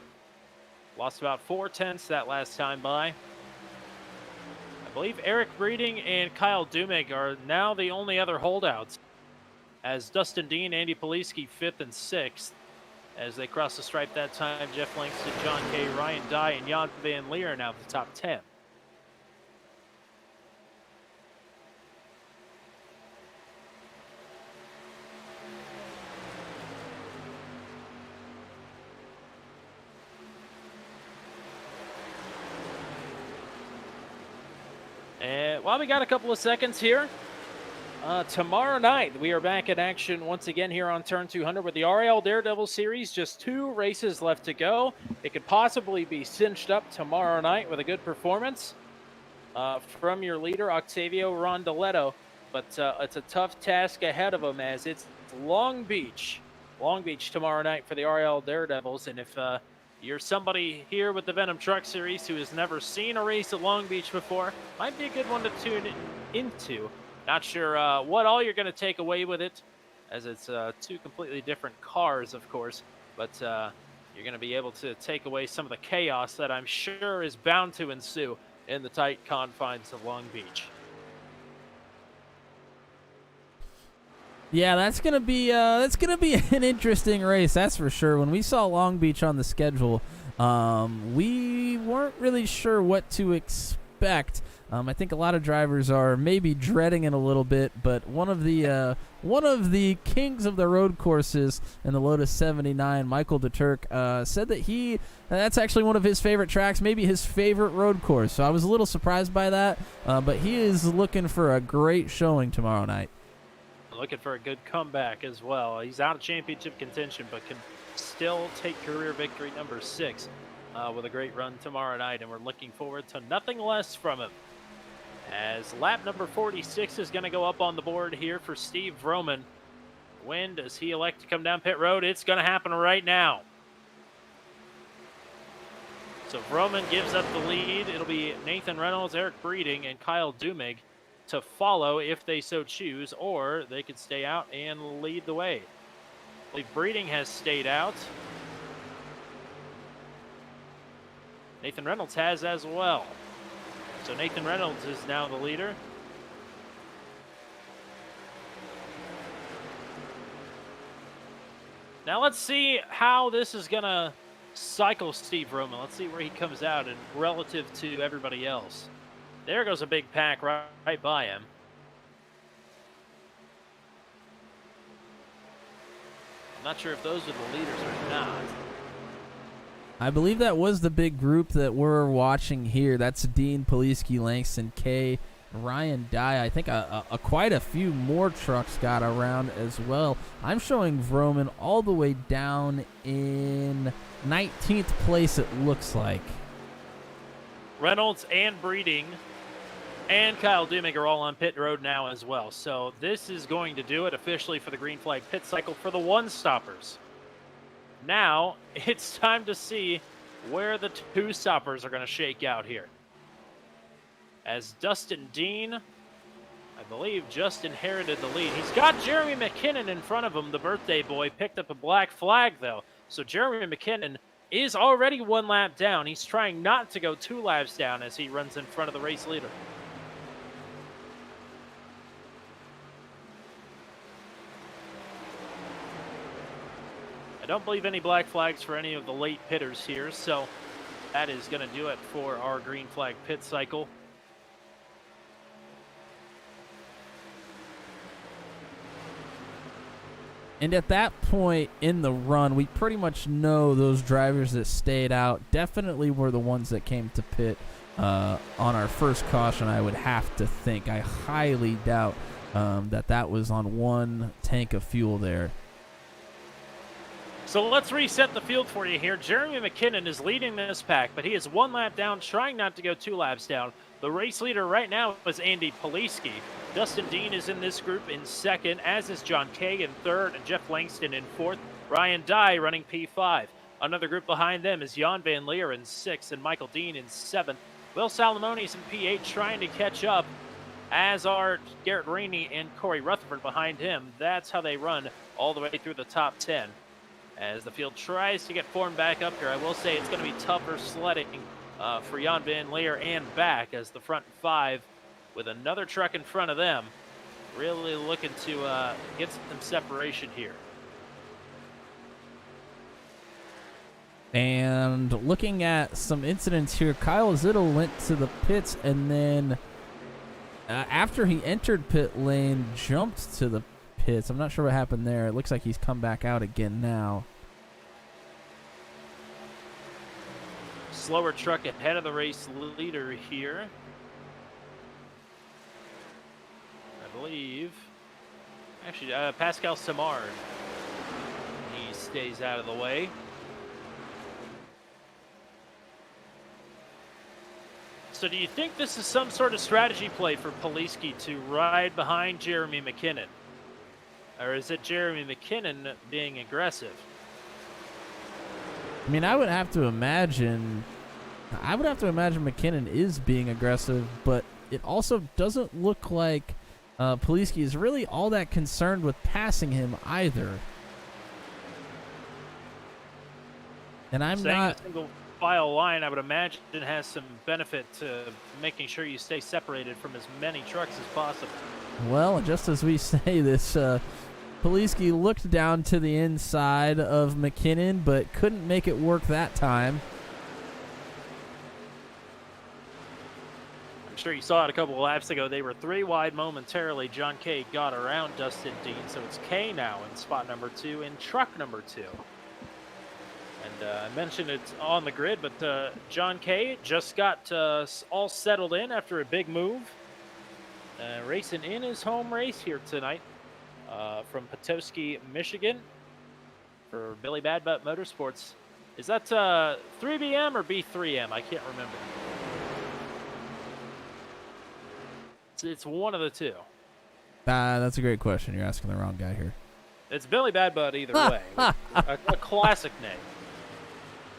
Lost about 4 tenths that last time by. I believe Eric Breeding and Kyle Dumig are now the only other holdouts, as Dustin Dean, Andy Poliski 5th and 6th. As they cross the stripe that time, Jeff Langston, John Kay, Ryan Dye, and Jan Van Leer are now the top 10. And while we got a couple of seconds here, tomorrow night, we are back in action once again here on Turn 200 with the RL Daredevil Series. Just 2 races left to go. It could possibly be cinched up tomorrow night with a good performance from your leader, Octavio Rondoletto. But it's a tough task ahead of him, as it's Long Beach tomorrow night for the RL Daredevils. And if you're somebody here with the Venom Truck Series who has never seen a race at Long Beach before, might be a good one to tune into. Not sure what all you're going to take away with it, as it's 2 completely different cars, of course. But you're going to be able to take away some of the chaos that I'm sure is bound to ensue in the tight confines of Long Beach. Yeah, that's gonna be an interesting race, that's for sure. When we saw Long Beach on the schedule, we weren't really sure what to expect. I think a lot of drivers are maybe dreading it a little bit, but one of the kings of the road courses in the Lotus 79, Michael DeTurk, said that that's actually one of his favorite tracks, maybe his favorite road course. So I was a little surprised by that, but he is looking for a great showing tomorrow night. Looking for a good comeback as well. He's out of championship contention, but can still take career victory number 6 with a great run tomorrow night, and we're looking forward to nothing less from him. As lap number 46 is going to go up on the board here for Steve Vroman. When does he elect to come down pit road? It's going to happen right now. So Vroman gives up the lead. It'll be Nathan Reynolds, Eric Breeding, and Kyle Dumig to follow if they so choose, or they could stay out and lead the way. I believe Breeding has stayed out. Nathan Reynolds has as well. So Nathan Reynolds is now the leader. Now let's see how this is going to cycle Steve Vroman. Let's see where he comes out and relative to everybody else. There goes a big pack right by him. I'm not sure if those are the leaders or not. I believe that was the big group that we're watching here. That's Dean, Poliski, Langston, Kay, Ryan Dye. I think quite a few more trucks got around as well. I'm showing Vroman all the way down in 19th place, it looks like. Reynolds and Breeding and Kyle Dumig are all on pit road now as well. So this is going to do it officially for the green flag pit cycle for the one-stoppers. Now it's time to see where the two-stoppers are going to shake out here. As Dustin Dean, I believe, just inherited the lead. He's got Jeremy McKinnon in front of him. The birthday boy picked up a black flag, though. So Jeremy McKinnon is already 1 lap down. He's trying not to go 2 laps down as he runs in front of the race leader. I don't believe any black flags for any of the late pitters here, so that is going to do it for our green flag pit cycle. And at that point in the run, we pretty much know those drivers that stayed out definitely were the ones that came to pit on our first caution, I would have to think. I highly doubt that was on 1 tank of fuel there. So let's reset the field for you here. Jeremy McKinnon is leading this pack, but he is 1 lap down, trying not to go 2 laps down. The race leader right now is Andy Poliski. Dustin Dean is in this group in 2nd, as is John Kay in 3rd, and Jeff Langston in 4th. Ryan Dye running P5. Another group behind them is Jan Van Leer in 6th, and Michael Dean in 7th. Will Salomonis in P8 trying to catch up, as are Garrett Rainey and Corey Rutherford behind him. That's how they run all the way through the top 10. As the field tries to get formed back up here, I will say it's going to be tougher sledding for Jan Van Leer and back, as the front 5 with another truck in front of them really looking to get some separation here. And looking at some incidents here, Kyle Zittel went to the pits and then after he entered pit lane, jumped to the pits. I'm not sure what happened there. It looks like he's come back out again now. Slower truck ahead of the race leader here. I believe, actually, Pascal Samard. He stays out of the way. So do you think this is some sort of strategy play for Poliski to ride behind Jeremy McKinnon? Or is it Jeremy McKinnon being aggressive? I mean, I would have to imagine McKinnon is being aggressive, but it also doesn't look like Poliski is really all that concerned with passing him either. And I'm Staying not... a single file line, I would imagine, has some benefit to making sure you stay separated from as many trucks as possible. Well, just as we say this, Poliski looked down to the inside of McKinnon, but couldn't make it work that time. I'm sure you saw it a couple of laps ago. They were 3 wide momentarily. John Kay got around Dustin Dean, so it's Kay now in spot number 2 in truck number 2. And I mentioned it's on the grid, but John Kay just got all settled in after a big move. Racing in his home race here tonight from Petoskey, Michigan for Billy Bad Butt Motorsports. Is that 3BM or B3M? I can't remember. It's one of the two. That's a great question. You're asking the wrong guy here. It's Billy Bad Butt either way. a classic name.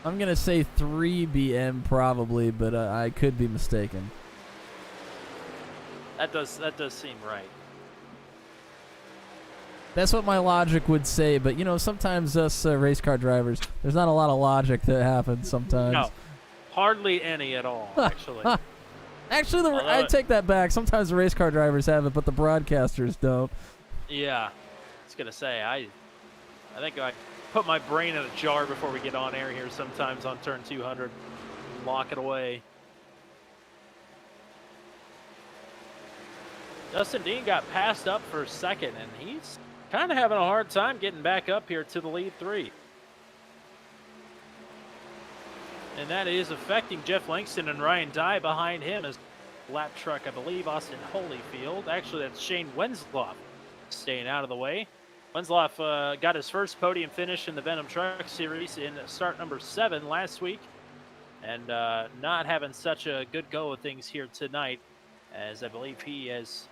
I'm going to say 3BM probably, but I could be mistaken. That does seem right. That's what my logic would say, but you know, sometimes us race car drivers, there's not a lot of logic that happens sometimes. No, hardly any at all, actually. Actually, I take that back. Sometimes the race car drivers have it, but the broadcasters don't. Yeah, I was gonna say I think I put my brain in a jar before we get on air here. Sometimes on turn 200, lock it away. Dustin Dean got passed up for second, and he's kind of having a hard time getting back up here to the lead 3. And that is affecting Jeff Langston and Ryan Dye behind him as lap truck, I believe, Austin Holyfield. Actually, that's Shane Wensloff staying out of the way. Wensloff got his first podium finish in the Venom Truck Series in start number 7 last week. And not having such a good go of things here tonight, as I believe he has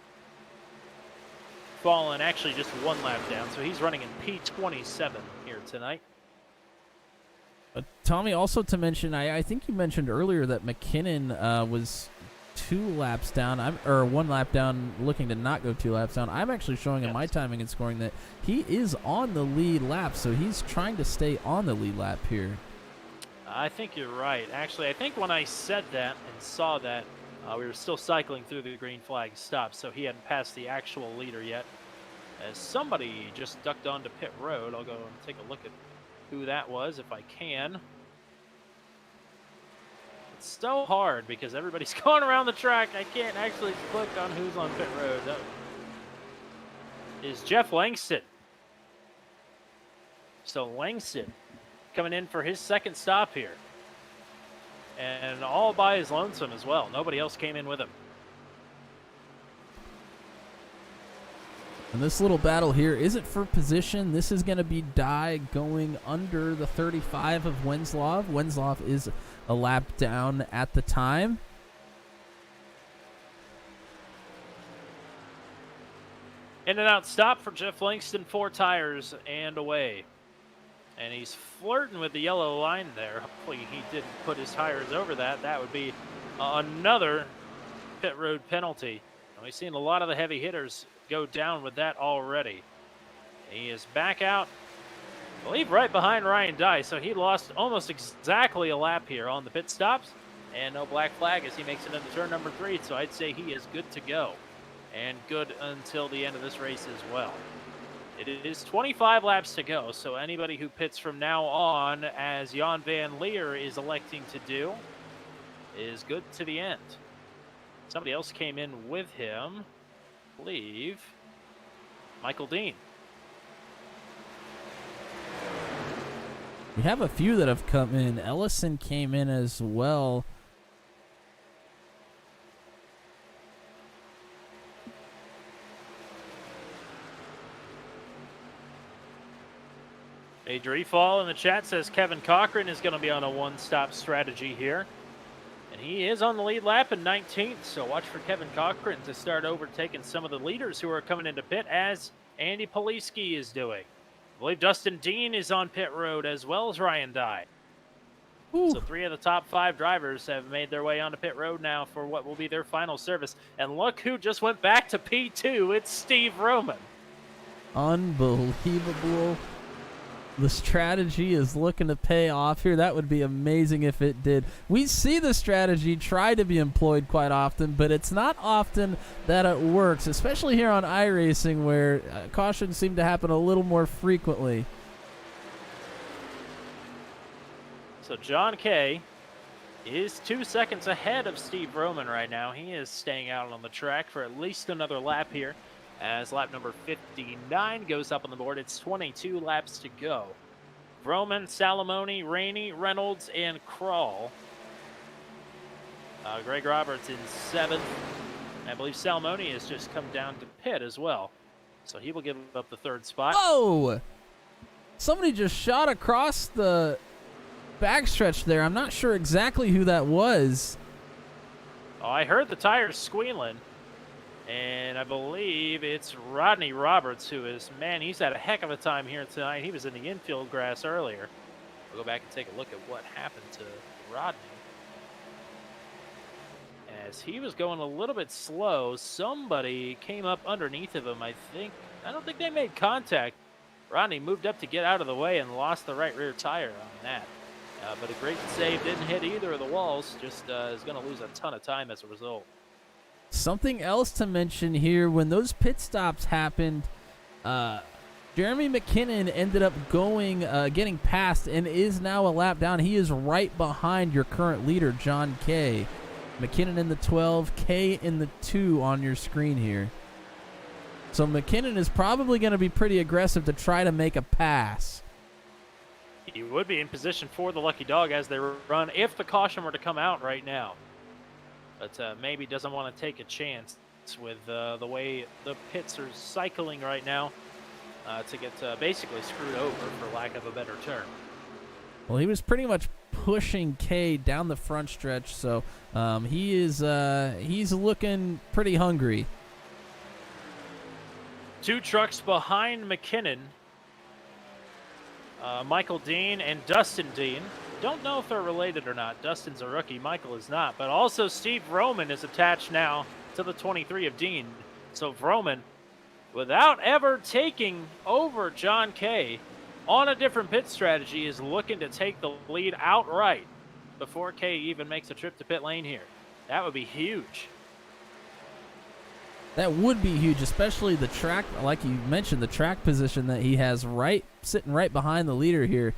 fallen actually just 1 lap down. So he's running in P27 here tonight. Tommy, also to mention, I think you mentioned earlier that McKinnon was 2 laps down, or 1 lap down, looking to not go 2 laps down. I'm actually showing in my timing and scoring that he is on the lead lap, so he's trying to stay on the lead lap here. I think you're right. Actually, I think when I said that and saw that, we were still cycling through the green flag stop, so he hadn't passed the actual leader yet. As somebody just ducked onto pit road, I'll go and take a look at who that was if I can. It's so hard because everybody's going around the track. I can't actually click on who's on pit road. That is Jeff Langston. So Langston coming in for his second stop here. And all by his lonesome as well. Nobody else came in with him. And this little battle here isn't for position. This is going to be Dye going under the 35 of Wensloff. Wensloff is a lap down at the time. In and out stop for Jeff Langston, 4 tires and away. And he's flirting with the yellow line there. Hopefully he didn't put his tires over that. That would be another pit road penalty. And we've seen a lot of the heavy hitters go down with that already. He is back out, I believe, right behind Ryan Dye. So he lost almost exactly a lap here on the pit stops. And no black flag as he makes it into turn number 3, so I'd say he is good to go. And good until the end of this race as well. It is 25 laps to go, so anybody who pits from now on, as Jan van Leer is electing to do, is good to the end. Somebody else came in with him, I believe, Michael Dean. We have a few that have come in. Ellison came in as well. A Dreefall in the chat says Kevin Cochran is going to be on a one-stop strategy here. And he is on the lead lap in 19th, so watch for Kevin Cochran to start overtaking some of the leaders who are coming into pit, as Andy Poliski is doing. I believe Dustin Dean is on pit road, as well as Ryan Dye. So 3 of the top 5 drivers have made their way onto pit road now for what will be their final service. And look who just went back to P2. It's Steve Roman. Unbelievable. The strategy is looking to pay off here. That would be amazing if it did. We see the strategy try to be employed quite often, but it's not often that it works, especially here on iRacing, where cautions seem to happen a little more frequently. So John Kay is 2 seconds ahead of Steve Roman right now. He is staying out on the track for at least another lap here, as lap number 59 goes up on the board. It's 22 laps to go. Roman, Salamone, Rainey, Reynolds, and Krall. Greg Roberts in 7th. I believe Salamone has just come down to pit as well, so he will give up the 3rd spot. Oh! Somebody just shot across the backstretch there. I'm not sure exactly who that was. Oh, I heard the tires squealing. And I believe it's Rodney Roberts, who is, man, he's had a heck of a time here tonight. He was in the infield grass earlier. We'll go back and take a look at what happened to Rodney. As he was going a little bit slow, somebody came up underneath of him, I think. I don't think they made contact. Rodney moved up to get out of the way and lost the right rear tire on that. But a great save, didn't hit either of the walls, just is going to lose a ton of time as a result. Something else to mention here, when those pit stops happened, Jeremy McKinnon ended up getting past and is now a lap down. He is right behind your current leader, John Kay. McKinnon in the 12, Kay in the 2 on your screen here. So McKinnon is probably going to be pretty aggressive to try to make a pass. He would be in position for the lucky dog as they run if the caution were to come out right now. But maybe doesn't want to take a chance with the way the pits are cycling right now to get basically screwed over, for lack of a better term. Well, he was pretty much pushing Kay down the front stretch, so he's looking pretty hungry. 2 trucks behind McKinnon, Michael Dean and Dustin Dean. Don't know if they're related or not. Dustin's a rookie, Michael is not. But also Steve Roman is attached now to the 23 of Dean. So Roman, without ever taking over John Kay on a different pit strategy, is looking to take the lead outright before Kay even makes a trip to pit lane here. That would be huge. That would be huge, especially the track, like you mentioned, the track position that he has sitting right behind the leader here.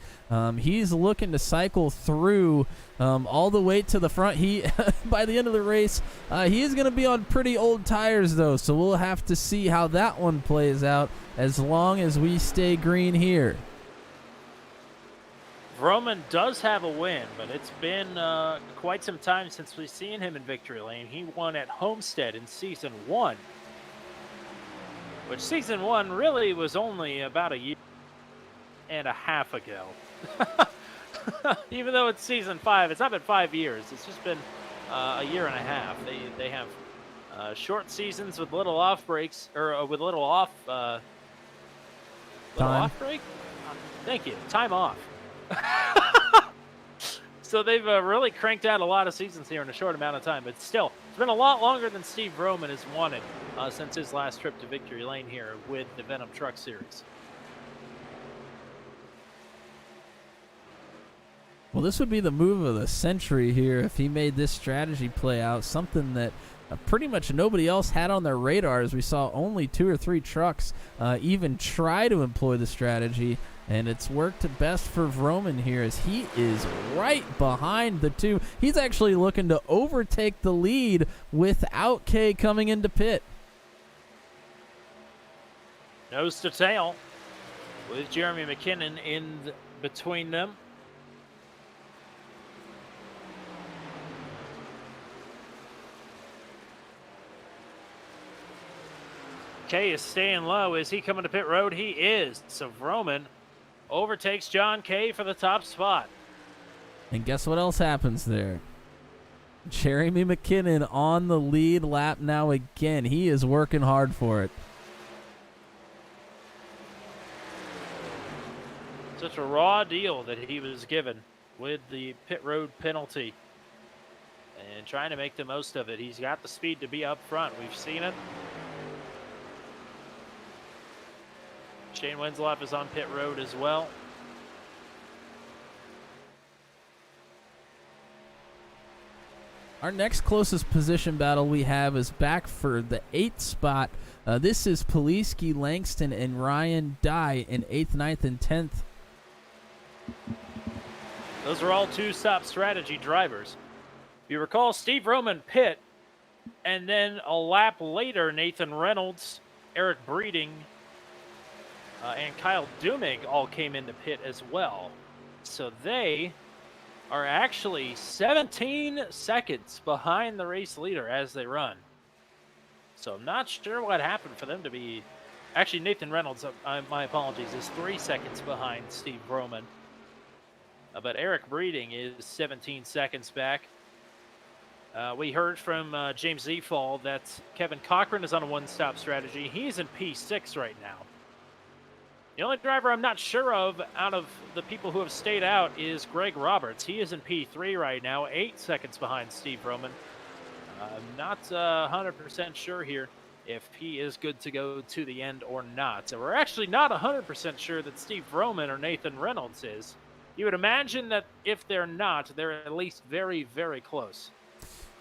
He's looking to cycle through all the way to the front. He, by the end of the race, he is going to be on pretty old tires, though, so we'll have to see how that one plays out as long as we stay green here. Roman does have a win, but it's been quite some time since we've seen him in victory lane. He won at Homestead in Season 1, which Season 1 really was only about a year and a half ago. Even though it's Season 5, it's not been 5 years. It's just been a year and a half. They have short seasons with little off breaks, or with little off off break. Thank you. Time off. So they've really cranked out a lot of seasons here in a short amount of time, but still, it's been a lot longer than Steve Roman has wanted since his last trip to victory lane here with the Venom Truck Series. Well, this would be the move of the century here if he made this strategy play out, something that pretty much nobody else had on their radars. We saw only 2 or 3 trucks even try to employ the strategy, and it's worked best for Vroman here as he is right behind the 2. He's actually looking to overtake the lead without K coming into pit. Nose to tail with Jeremy McKinnon in between them. K is staying low. Is he coming to pit road? He is. So Vroman overtakes John K for the top spot. And guess what else happens there? Jeremy McKinnon on the lead lap now again. He is working hard for it. Such a raw deal that he was given with the pit road penalty. And trying to make the most of it. He's got the speed to be up front. We've seen it. Shane Winslow is on pit road as well. Our next closest position battle we have is back for the 8th spot. This is Poliski, Langston, and Ryan Dye in 8th, 9th, and 10th. Those are all 2-stop strategy drivers. If you recall, Steve Roman pit, and then a lap later, Nathan Reynolds, Eric Breeding, and Kyle Dumig all came into pit as well. So they are actually 17 seconds behind the race leader as they run. So I'm not sure what happened for them to be... Actually, Nathan Reynolds, my apologies, is 3 seconds behind Steve Roman. But Eric Breeding is 17 seconds back. We heard from James Zefall that Kevin Cochran is on a 1-stop strategy. He's in P6 right now. The only driver I'm not sure of out of the people who have stayed out is Greg Roberts. He is in P3 right now, 8 seconds behind Steve Roman. I'm not 100% sure here if he is good to go to the end or not. So we're actually not 100% sure that Steve Roman or Nathan Reynolds is. You would imagine that if they're not, they're at least very, very close.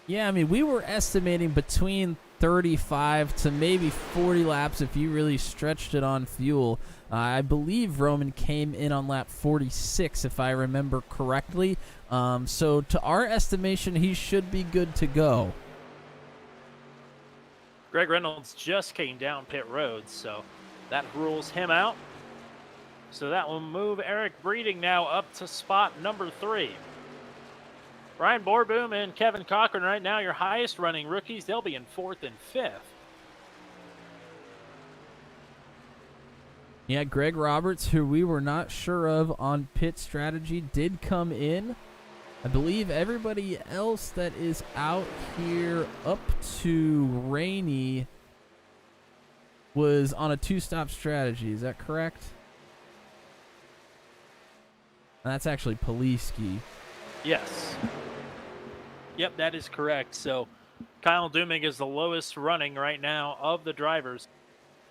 Yeah, I mean, we were estimating between 35 to maybe 40 laps if you really stretched it on fuel. I believe Roman came in on lap 46, if I remember correctly. So to our estimation, he should be good to go. Greg Reynolds just came down pit road, so that rules him out. So that will move Eric Breeding now up to spot number 3. Ryan Borboom and Kevin Cochran right now, your highest running rookies. They'll be in 4th and 5th. Yeah, Greg Roberts, who we were not sure of on pit strategy, did come in. I believe everybody else that is out here up to Rainey was on a 2-stop strategy. Is that correct? And that's actually Poliski. Yes. Yep, that is correct. So Kyle Dumig is the lowest running right now of the drivers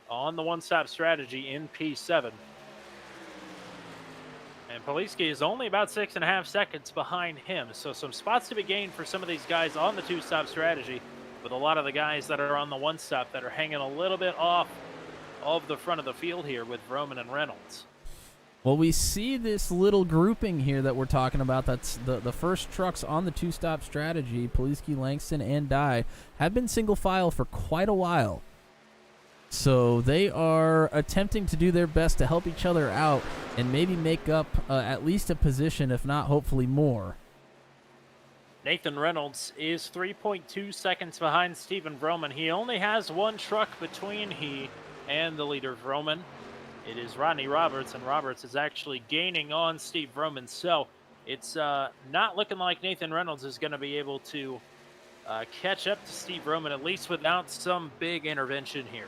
on the 1-stop strategy in P7. And Poliski is only about 6.5 seconds behind him. So some spots to be gained for some of these guys on the 2-stop strategy, with a lot of the guys that are on the 1-stop that are hanging a little bit off of the front of the field here with Roman and Reynolds. Well, we see this little grouping here that we're talking about. That's the first trucks on the 2-stop strategy. Poliski, Langston, and Dye have been single file for quite a while. So they are attempting to do their best to help each other out and maybe make up at least a position, if not hopefully more. Nathan Reynolds is 3.2 seconds behind Stephen Vroman. He only has 1 truck between he and the leader, Vroman. It is Rodney Roberts, and Roberts is actually gaining on Steve Vroman. So it's not looking like Nathan Reynolds is going to be able to catch up to Steve Vroman, at least without some big intervention here.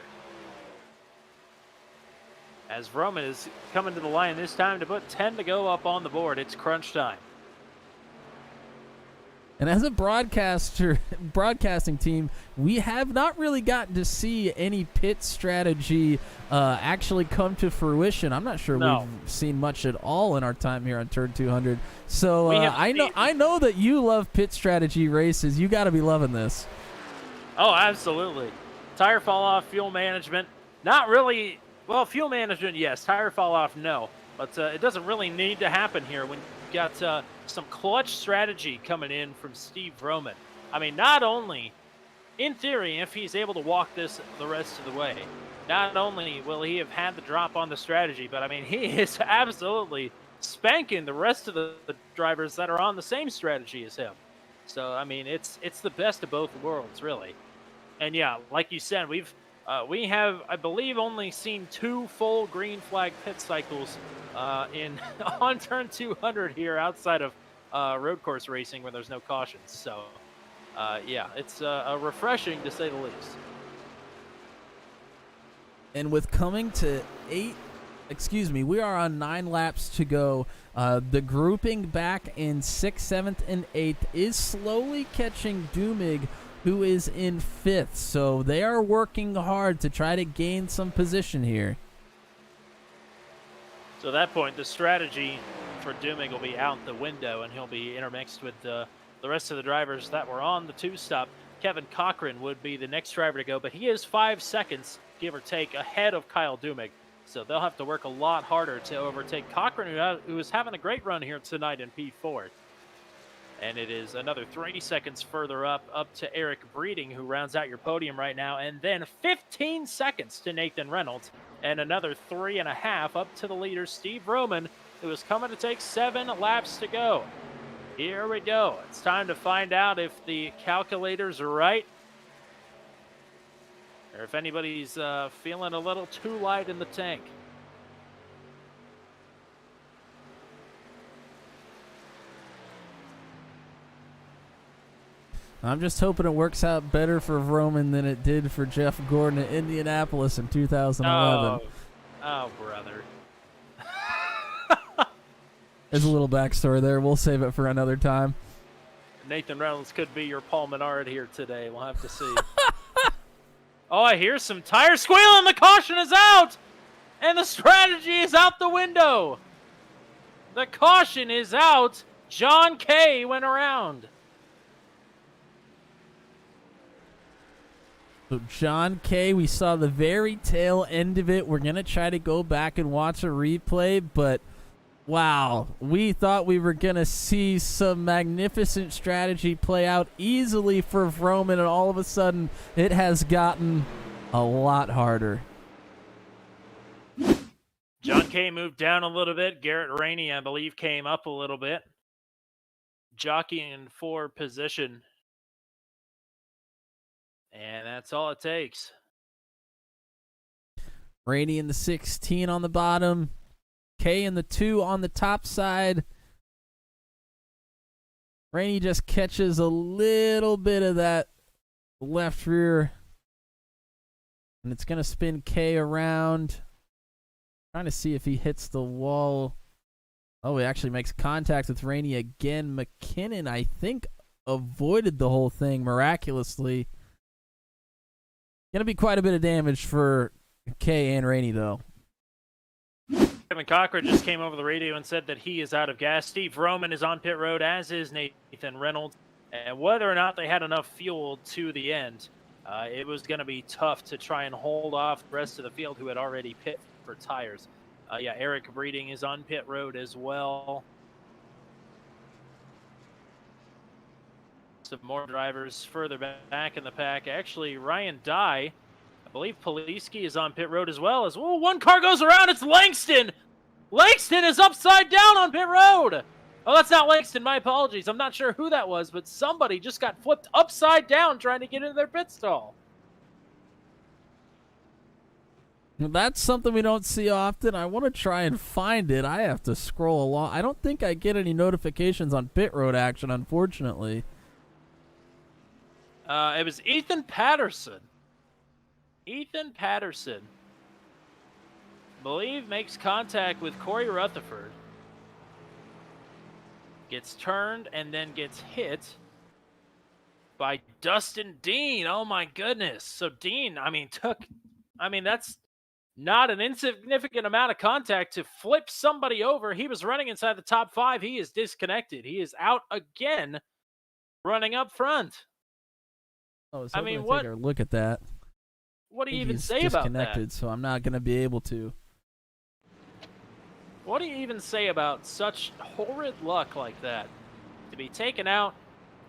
As Vroman is coming to the line this time to put 10 to go up on the board. It's crunch time. And as a broadcasting team, we have not really gotten to see any pit strategy actually come to fruition. I'm not sure we've seen much at all in our time here on Turn 200. So I know that you love pit strategy races. You got to be loving this. Oh, absolutely. Tire fall off, fuel management. Not really. Well, fuel management, yes. Tire fall off, no. But it doesn't really need to happen here when you've got some clutch strategy coming in from Steve Roman. I mean, not only, in theory, if he's able to walk this the rest of the way, not only will he have had the drop on the strategy, but I mean, he is absolutely spanking the rest of the drivers that are on the same strategy as him. So, I mean, it's the best of both worlds, really. And yeah, like you said, we have, I believe, only seen 2 full green flag pit cycles on turn 200 here outside of road course racing where there's no cautions. So, yeah, it's refreshing to say the least. And with coming to we are on 9 laps to go. The grouping back in 6th, 7th, and 8th is slowly catching Doomig, who is in 5th. So they are working hard to try to gain some position here. So at that point, the strategy for Doomig will be out the window, and he'll be intermixed with the rest of the drivers that were on the 2-stop. Kevin Cochran would be the next driver to go, but he is 5 seconds, give or take, ahead of Kyle Doomig. So they'll have to work a lot harder to overtake Cochran, who is having a great run here tonight in P4. And it is another 3 seconds further up to Eric Breeding, who rounds out your podium right now. And then 15 seconds to Nathan Reynolds. And another 3.5 up to the leader, Steve Roman, who is coming to take 7 laps to go. Here we go. It's time to find out if the calculators are right, or if anybody's feeling a little too light in the tank. I'm just hoping it works out better for Roman than it did for Jeff Gordon at Indianapolis in 2011. Oh brother. There's a little backstory there. We'll save it for another time. Nathan Reynolds could be your Paul Menard here today. We'll have to see. Oh, I hear some tire squealing. The caution is out. And the strategy is out the window. The caution is out. John Kay went around. So John Kay, we saw the very tail end of it. We're going to try to go back and watch a replay, but wow, we thought we were going to see some magnificent strategy play out easily for Vroman, and all of a sudden it has gotten a lot harder. John Kay moved down a little bit. Garrett Rainey, I believe, came up a little bit. Jockeying for position. And that's all it takes. Rainey in the 16 on the bottom. Kay in the 2 on the top side. Rainey just catches a little bit of that left rear. And it's going to spin Kay around. Trying to see if he hits the wall. Oh, he actually makes contact with Rainey again. McKinnon, I think, avoided the whole thing miraculously. Going to be quite a bit of damage for Kay and Rainey, though. Kevin Cochran just came over the radio and said that he is out of gas. Steve Roman is on pit road, as is Nathan Reynolds. And whether or not they had enough fuel to the end, it was going to be tough to try and hold off the rest of the field who had already pit for tires. Yeah, Eric Breeding is on pit road as well. Some more drivers further back in the pack. Actually, Ryan Dye, I believe Poliski is on pit road as well. As well, one car goes around. It's Langston. Langston is upside down on pit road. Oh, that's not Langston. My apologies. I'm not sure who that was, but somebody just got flipped upside down trying to get into their pit stall. That's something we don't see often. I want to try and find it. I have to scroll along. I don't think I get any notifications on pit road action, unfortunately. It was Ethan Patterson. Ethan Patterson, I believe, makes contact with Corey Rutherford. Gets turned and then gets hit. by Dustin Dean. Oh my goodness. So Dean, that's not an insignificant amount of contact to flip somebody over. He was running inside the top 5. He is disconnected. He is out again, running up front. I was hoping to take a look at that. What do you even say about that? Disconnected, so I'm not going to be able to. What do you even say about such horrid luck like that? To be taken out.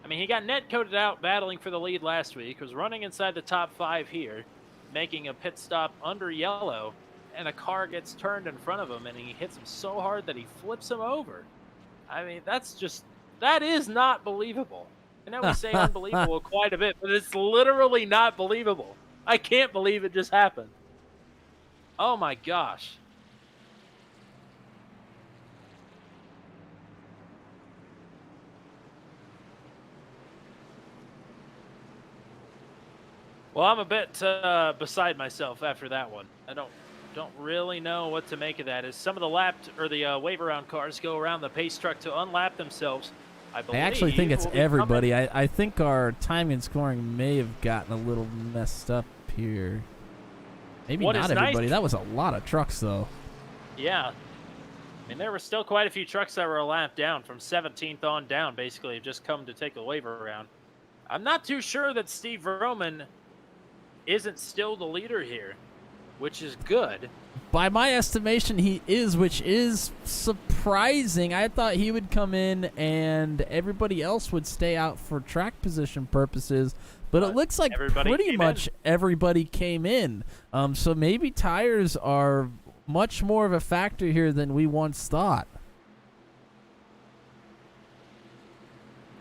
I mean, he got net coded out battling for the lead last week, was running inside the top 5 here, making a pit stop under yellow, and a car gets turned in front of him, and he hits him so hard that he flips him over. I mean, that is not believable. I know we say unbelievable quite a bit, but it's literally not believable. I can't believe it just happened. Oh my gosh. Well, I'm a bit beside myself after that one. I don't really know what to make of that. As some of the wave around cars go around the pace truck to unlap themselves, I actually think it's everybody. I think our timing and scoring may have gotten a little messed up here. Maybe not everybody. Nice. That was a lot of trucks, though. Yeah. I mean, there were still quite a few trucks that were a lap down from 17th on down, basically, have just come to take the wave around. I'm not too sure that Steve Roman isn't still the leader here, which is good. By my estimation, he is, which is surprising. I thought he would come in and everybody else would stay out for track position purposes, but it looks like pretty much everybody came in. So maybe tires are much more of a factor here than we once thought.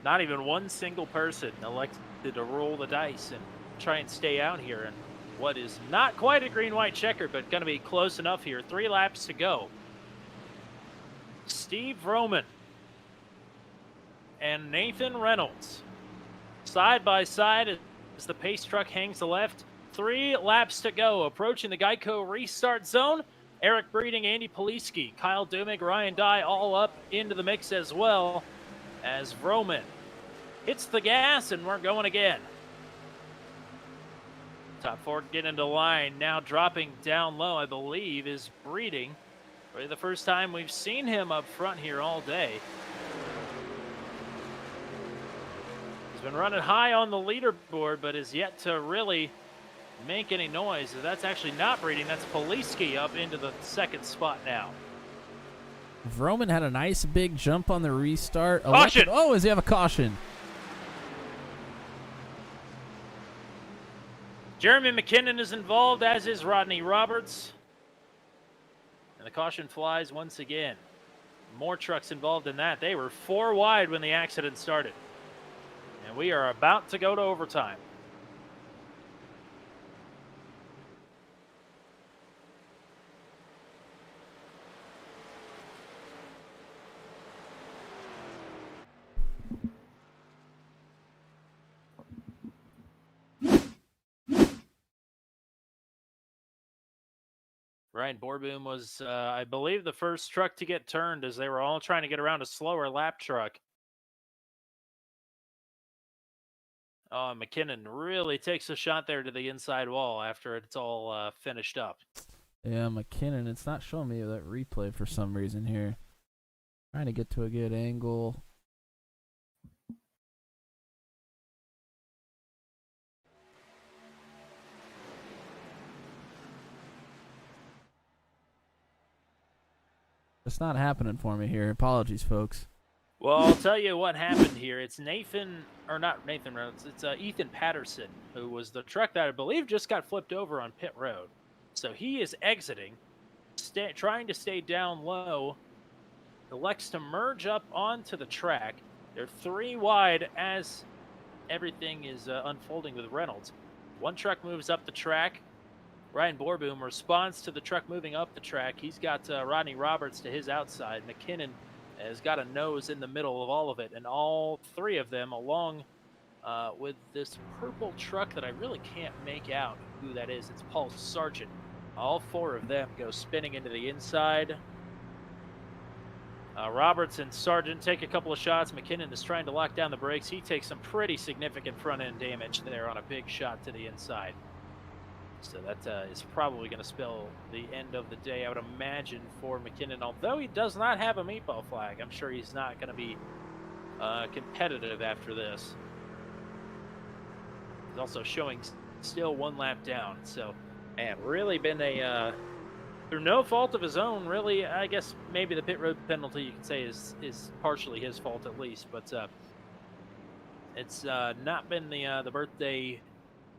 Not even one single person elected to roll the dice and try and stay out here in what is not quite a green-white checker, but going to be close enough here. 3 laps to go. Steve Roman and Nathan Reynolds side by side as the pace truck hangs the left. 3 laps to go. Approaching the Geico restart zone. Eric Breeding, Andy Poliski, Kyle Dumig, Ryan Dye all up into the mix as well as Roman hits the gas, and we're going again. Top 4 getting into line, now dropping down low, I believe, is Breeding. Probably the first time we've seen him up front here all day. He's been running high on the leaderboard, but is yet to really make any noise. That's actually not Breeding, that's Poliski up into the 2nd spot now. Roman had a nice big jump on the restart. Caution! Oh, does he have a caution? Jeremy McKinnon is involved, as is Rodney Roberts. And the caution flies once again. More trucks involved in that. They were 4 wide when the accident started. And we are about to go to overtime. Ryan Borboom was, I believe, the first truck to get turned as they were all trying to get around a slower lap truck. Oh, McKinnon really takes a shot there to the inside wall after it's all finished up. Yeah, McKinnon, it's not showing me that replay for some reason here. Trying to get to a good angle. It's not happening for me here. Apologies, folks. Well, I'll tell you what happened here. It's Ethan Reynolds. It's Ethan Patterson, who was the truck that I believe just got flipped over on pit road. So he is exiting, trying to stay down low. Elects to merge up onto the track. They're 3 wide as everything is unfolding with Reynolds. 1 truck moves up the track. Ryan Borboom responds to the truck moving up the track. He's got Rodney Roberts to his outside. McKinnon has got a nose in the middle of all of it, and all 3 of them along with this purple truck that I really can't make out who that is. It's Paul Sargent. All 4 of them go spinning into the inside. Roberts and Sargent take a couple of shots. McKinnon is trying to lock down the brakes. He takes some pretty significant front-end damage there on a big shot to the inside. So that is probably going to spell the end of the day, I would imagine, for McKinnon. Although he does not have a meatball flag, I'm sure he's not going to be competitive after this. He's also showing still 1 lap down. So, man, really been a, through no fault of his own, really. I guess maybe the pit road penalty you could say is partially his fault at least. But it's not been the birthday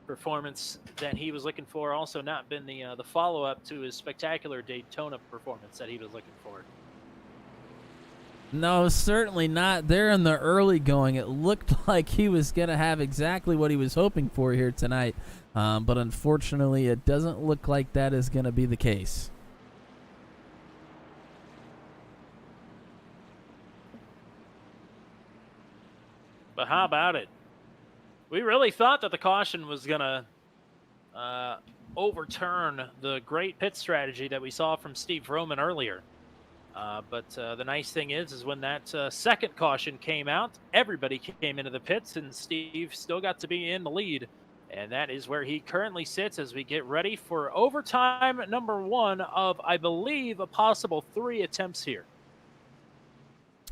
performance that he was looking for. Also not been the follow-up to his spectacular Daytona performance that he was looking for. No, certainly not. There in the early going, it looked like he was going to have exactly what he was hoping for here tonight. But unfortunately, it doesn't look like that is going to be the case. But how about it? We really thought that the caution was going to overturn the great pit strategy that we saw from Steve Roman earlier. But the nice thing is when that second caution came out, everybody came into the pits, and Steve still got to be in the lead. And that is where he currently sits as we get ready for overtime number 1 of, I believe, a possible 3 attempts here.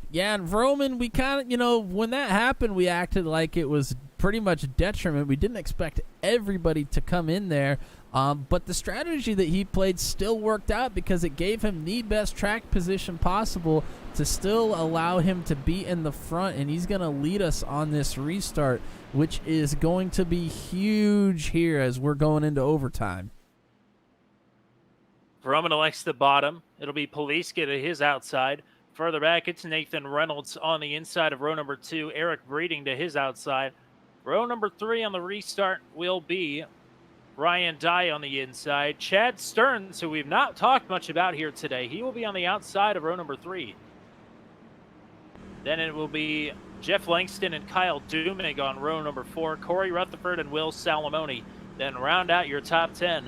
Yeah, and Roman, we kind of, when that happened, we acted like it was pretty much detriment. We didn't expect everybody to come in there. But the strategy that he played still worked out because it gave him the best track position possible to still allow him to be in the front, and he's going to lead us on this restart, which is going to be huge here as we're going into overtime. Roman elects the bottom. It'll be Poliska to his outside. Further back, it's Nathan Reynolds on the inside of row number 2. Eric Breeding to his outside. Row number 3 on the restart will be Ryan Dye on the inside. Chad Stearns, who we've not talked much about here today, he will be on the outside of row number 3. Then it will be Jeff Langston and Kyle Dumig on row number 4. Corey Rutherford and Will Salamone then round out your top 10.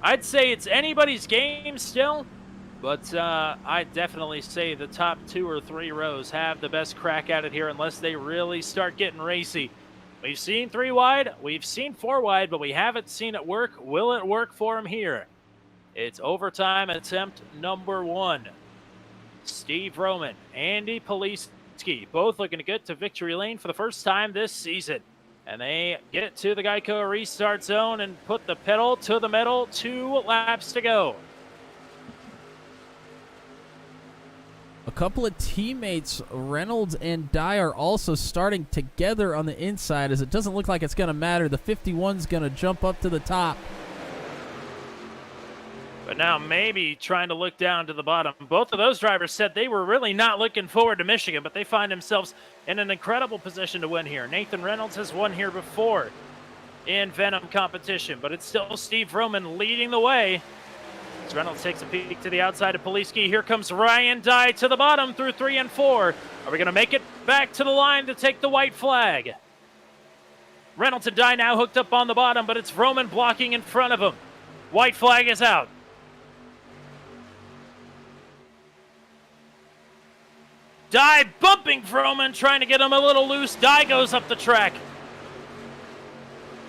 I'd say it's anybody's game still, but I'd definitely say the top 2 or 3 rows have the best crack at it here unless they really start getting racy. We've seen 3 wide, we've seen 4 wide, but we haven't seen it work. Will it work for him here? It's overtime attempt number 1. Steve Roman, Andy Poliski, both looking to get to victory lane for the first time this season. And they get to the Geico restart zone and put the pedal to the metal. 2 laps to go. A couple of teammates, Reynolds and Dye, are also starting together on the inside as it doesn't look like it's going to matter. The 51's going to jump up to the top. But now maybe trying to look down to the bottom. Both of those drivers said they were really not looking forward to Michigan, but they find themselves in an incredible position to win here. Nathan Reynolds has won here before in Venom competition, but it's still Steve Roman leading the way. As Reynolds takes a peek to the outside of Poliski. Here comes Ryan Dye to the bottom through 3 and 4. Are we going to make it back to the line to take the white flag? Reynolds and Dye now hooked up on the bottom, but it's Roman blocking in front of him. White flag is out. Dye bumping Roman, trying to get him a little loose. Dye goes up the track.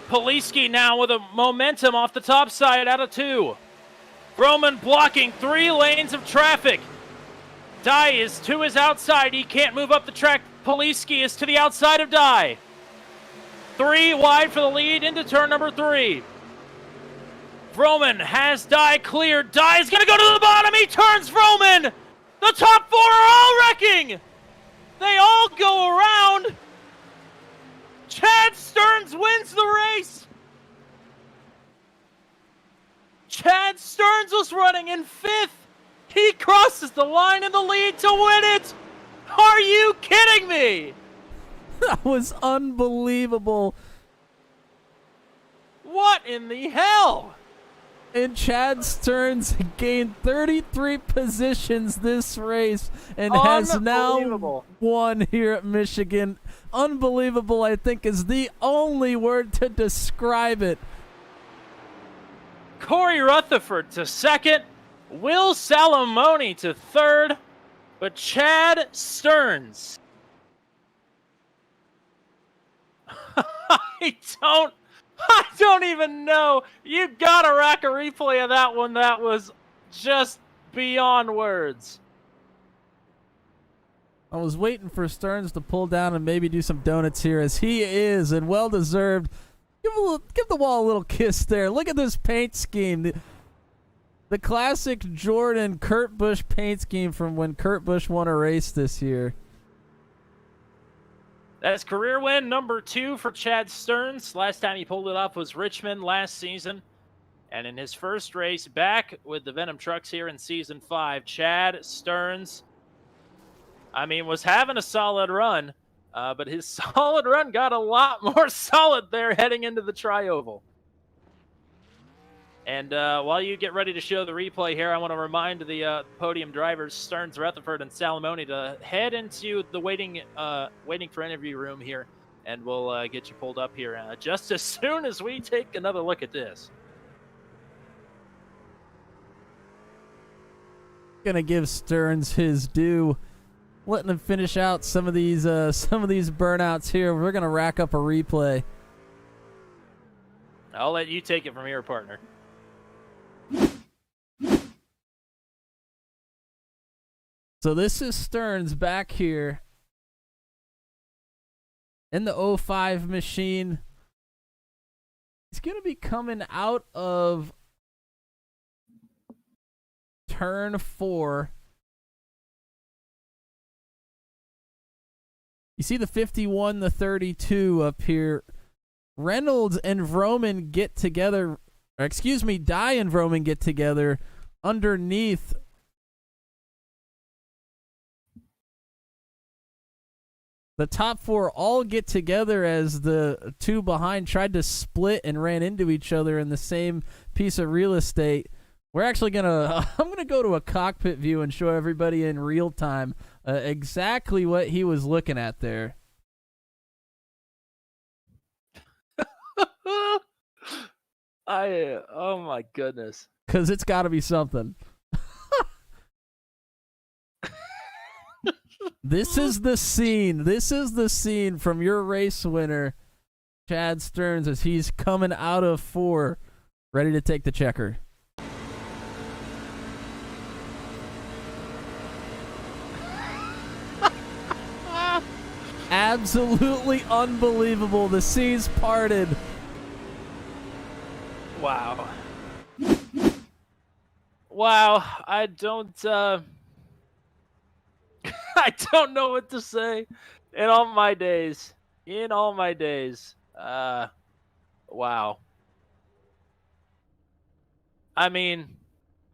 Poliski now with a momentum off the top side out of 2. Roman blocking 3 lanes of traffic. Dye is to his outside. He can't move up the track. Poliski is to the outside of Dye. 3 wide for the lead into turn number 3. Roman has Dye cleared. Dye is going to go to the bottom. He turns Roman. The top 4 are all wrecking. They all go around. Chad Stearns wins the race. Chad Stearns was running in 5th. He crosses the line in the lead to win it. Are you kidding me? That was unbelievable. What in the hell? And Chad Stearns gained 33 positions this race and has now won here at Michigan. Unbelievable, I think, is the only word to describe it. Corey Rutherford to 2nd. Will Salamone to third, but Chad Stearns. I don't even know. You gotta rack a replay of that one. That was just beyond words. I was waiting for Stearns to pull down and maybe do some donuts here, as he is, and well-deserved. Give the wall a little kiss there. Look at this paint scheme. The classic Jordan Kurt Busch paint scheme from when Kurt Busch won a race this year. That's career win number 2 for Chad Stearns. Last time he pulled it off was Richmond last season. And in his first race back with the Venom Trucks here in Season 5, Chad Stearns, was having a solid run, but his solid run got a lot more solid there heading into the Tri-Oval. And while you get ready to show the replay here, I want to remind the podium drivers, Stearns, Rutherford, and Salamone, to head into the waiting for interview room here, and we'll get you pulled up here just as soon as we take another look at this. Gonna give Stearns his due, letting him finish out some of these burnouts here. We're gonna rack up a replay. I'll let you take it from here, partner. So this is Stearns back here in the 05 machine. He's going to be coming out of turn 4. You see the 51, the 32 up here. Reynolds and Vroman get together. Dye and Vroman get together underneath. The top 4 all get together as the 2 behind tried to split and ran into each other in the same piece of real estate. We're actually I'm gonna go to a cockpit view and show everybody in real time exactly what he was looking at there. Oh my goodness. Because it's got to be something. This is the scene. This is the scene from your race winner, Chad Stearns, as he's coming out of 4, ready to take the checker. Absolutely unbelievable. The seas parted. Wow. Wow. I don't know what to say. In all my days. Wow.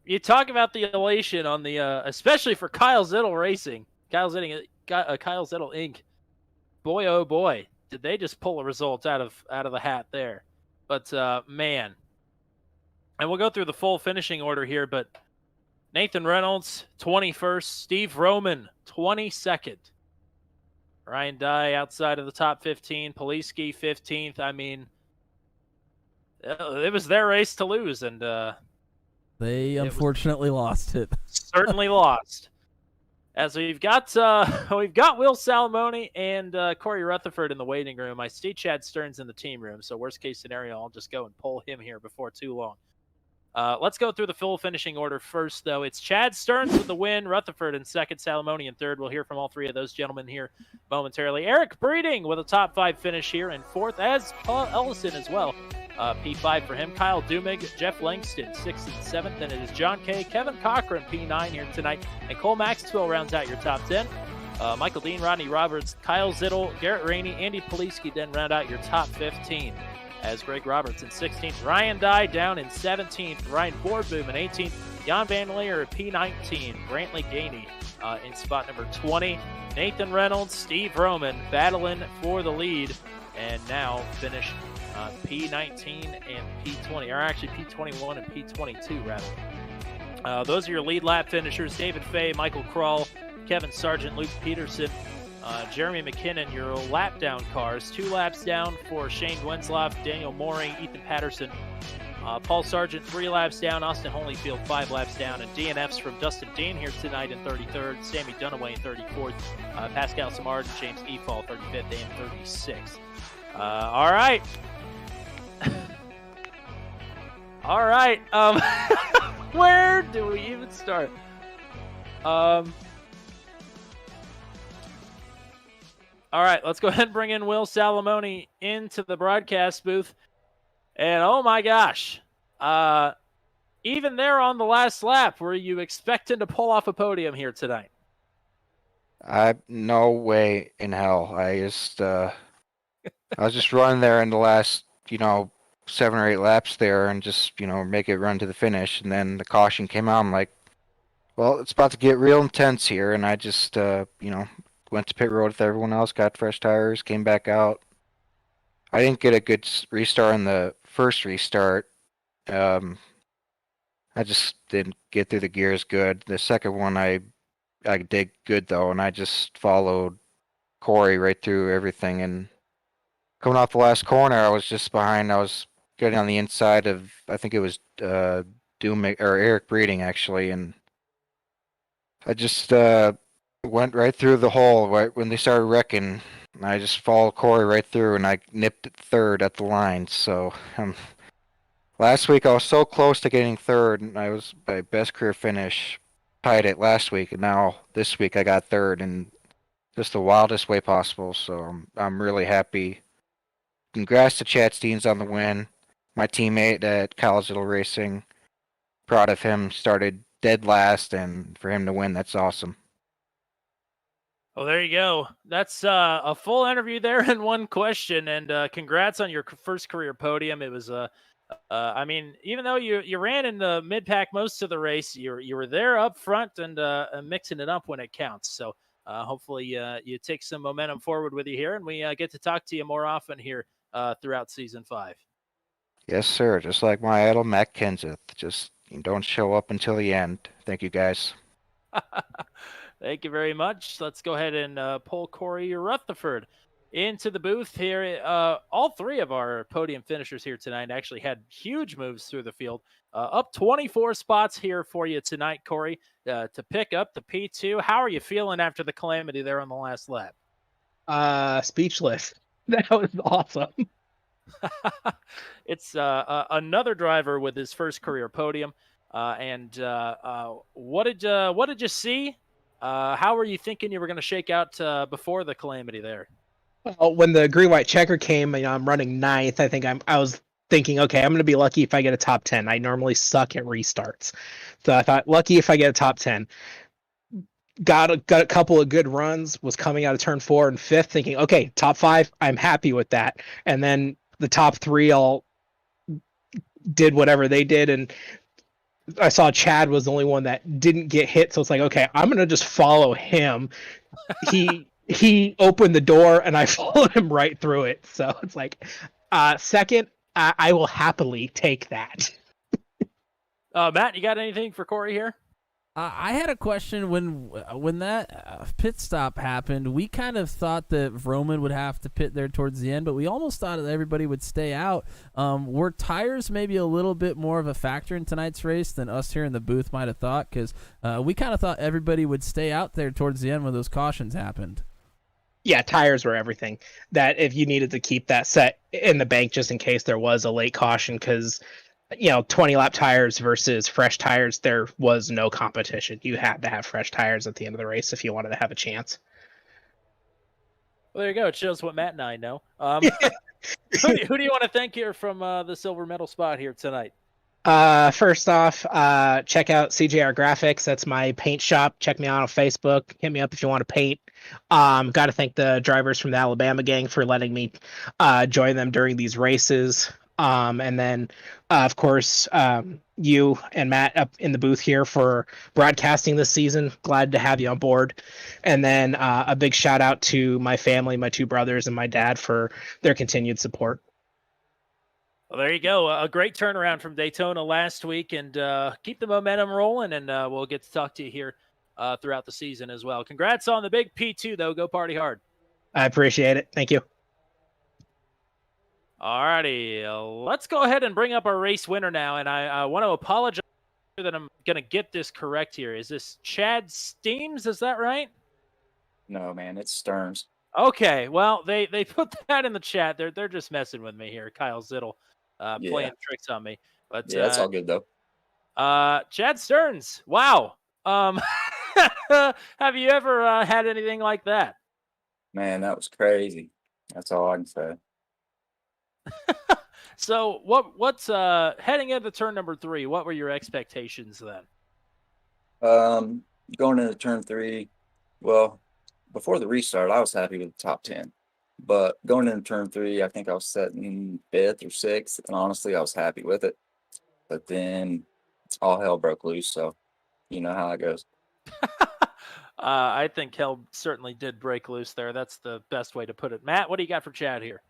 You talk about the elation on the, especially for Kyle Zittel Racing. Kyle Zittel Inc. Boy, oh boy, did they just pull a result out of the hat there. But, man. And we'll go through the full finishing order here, but Nathan Reynolds, 21st. Steve Vroman, 22nd. Ryan Dye outside of the top 15. Poliski, 15th. It was their race to lose, and they unfortunately lost it. Certainly lost. As we've got Will Salamone and Corey Rutherford in the waiting room. I see Chad Stearns in the team room, so worst case scenario, I'll just go and pull him here before too long. Let's go through the full finishing order first, though. It's Chad Stearns with the win, Rutherford in second, Salamone in third. We'll hear from all 3 of those gentlemen here momentarily. Eric Breeding with a top 5 finish here in fourth, as Paul Ellison as well. P5 for him. Kyle Dumig, Jeff Langston, 6th and 7th. And it is John Kay, Kevin Cochran, P9 here tonight. And Cole Maxwell rounds out your top 10. Michael Dean, Rodney Roberts, Kyle Zittel, Garrett Rainey, Andy Poliski then round out your top 15. As Greg Roberts in 16th. Ryan Dye down in 17th. Ryan Boardboom in 18th. Jan Van Leer at P19. Brantley Gainey in spot number 20. Nathan Reynolds, Steve Vroman battling for the lead. And now finished P19 and P20. Or actually P21 and P22 rather. Those are your lead lap finishers. David Fay, Michael Krull, Kevin Sargent, Luke Peterson. Jeremy McKinnon, your lap down cars. 2 laps down for Shane Wensloff, Daniel Morey, Ethan Patterson, Paul Sargent 3 laps down, Austin Holyfield 5 laps down, and DNFs from Dustin Dean here tonight in 33rd, Sammy Dunaway in 34th, Pascal Samard and James Efall 35th and 36th. All right. All right. Where do we even start? All right, let's go ahead and bring in Will Salamone into the broadcast booth. And oh my gosh, even there on the last lap, were you expecting to pull off a podium here tonight? No way in hell. I was just running there in the last, 7 or 8 laps there and just, make it run to the finish. And then the caution came out. I'm like, well, it's about to get real intense here. And I just, went to pit road with everyone else, got fresh tires, came back out. I didn't get a good restart in the first restart. I just didn't get through the gears good. The second one, I did good though, and I just followed Corey right through everything. And coming off the last corner, I was just behind. I was getting on the inside of, I think it was Eric Breeding actually, and I just went right through the hole right when they started wrecking. I just followed Corey right through, and I nipped it third at the line. So last week I was so close to getting third, and I was my best career finish. Tied it last week, and now this week I got third in just the wildest way possible. So I'm really happy. Congrats to Chad Steens on the win. My teammate at College Little Racing, proud of him. Started dead last, and for him to win, that's awesome. Well, there you go. That's a full interview there in one question, and congrats on your first career podium. It was I mean, even though you ran in the mid pack most of the race, you were there up front and mixing it up when it counts. So hopefully you take some momentum forward with you here, and we get to talk to you more often here throughout season 5. Yes, sir. Just like my idol, Matt Kenseth. Just don't show up until the end. Thank you, guys. Thank you very much. Let's go ahead and pull Corey Rutherford into the booth here. All 3 of our podium finishers here tonight actually had huge moves through the field. Up 24 spots here for you tonight, Corey, to pick up the P2. How are you feeling after the calamity there on the last lap? Speechless. That was awesome. It's another driver with his first career podium. And what did you see? How were you thinking you were going to shake out before the calamity there? Well, when the green-white checker came, I'm running 9th. I think I was thinking, okay, I'm going to be lucky if I get a top 10. I normally suck at restarts. So I thought, lucky if I get a top 10. Got a couple of good runs, was coming out of turn 4 and 5th, thinking, okay, top 5, I'm happy with that. And then the top 3 all did whatever they did, and I saw Chad was the only one that didn't get hit, so it's like, okay, I'm gonna just follow him. He opened the door, and I followed him right through it. So it's like, second, I will happily take that. Matt, you got anything for Corey here? I had a question when that pit stop happened. We kind of thought that Vroman would have to pit there towards the end, but we almost thought that everybody would stay out. Were tires maybe a little bit more of a factor in tonight's race than us here in the booth might have thought? Because we kind of thought everybody would stay out there towards the end when those cautions happened. Yeah, tires were everything. That if you needed to keep that set in the bank just in case there was a late caution, because 20 lap tires versus fresh tires, there was no competition. You had to have fresh tires at the end of the race if you wanted to have a chance. Well, there you go. It shows what Matt and I know. Who do you want to thank here from the silver medal spot here tonight? First off, check out CJR Graphics. That's my paint shop. Check me out on Facebook. Hit me up if you want to paint. Got to thank the drivers from the Alabama gang for letting me join them during these races. And then, of course, you and Matt up in the booth here for broadcasting this season. Glad to have you on board. And then a big shout out to my family, my 2 brothers, and my dad for their continued support. Well, there you go. A great turnaround from Daytona last week, and keep the momentum rolling, and we'll get to talk to you here throughout the season as well. Congrats on the big P2, though. Go party hard. I appreciate it. Thank you. Alrighty, let's go ahead and bring up our race winner now, and I want to apologize that I'm going to get this correct here. Is this Chad Steams? Is that right? No, man, it's Stearns. Okay, well, they put that in the chat. They're just messing with me here. Kyle Zittle playing tricks on me. But Yeah, it's all good though. Chad Stearns. Wow. Have you ever had anything like that? Man, that was crazy. That's all I can say. So what's heading into turn number 3? What were your expectations then? Going into turn 3, well, before the restart, I was happy with the top 10. But going into turn 3, I think I was setting 5th or 6th, and honestly, I was happy with it. But then all hell broke loose, so you know how it goes. I think hell certainly did break loose there. That's the best way to put it. Matt, what do you got for Chad here?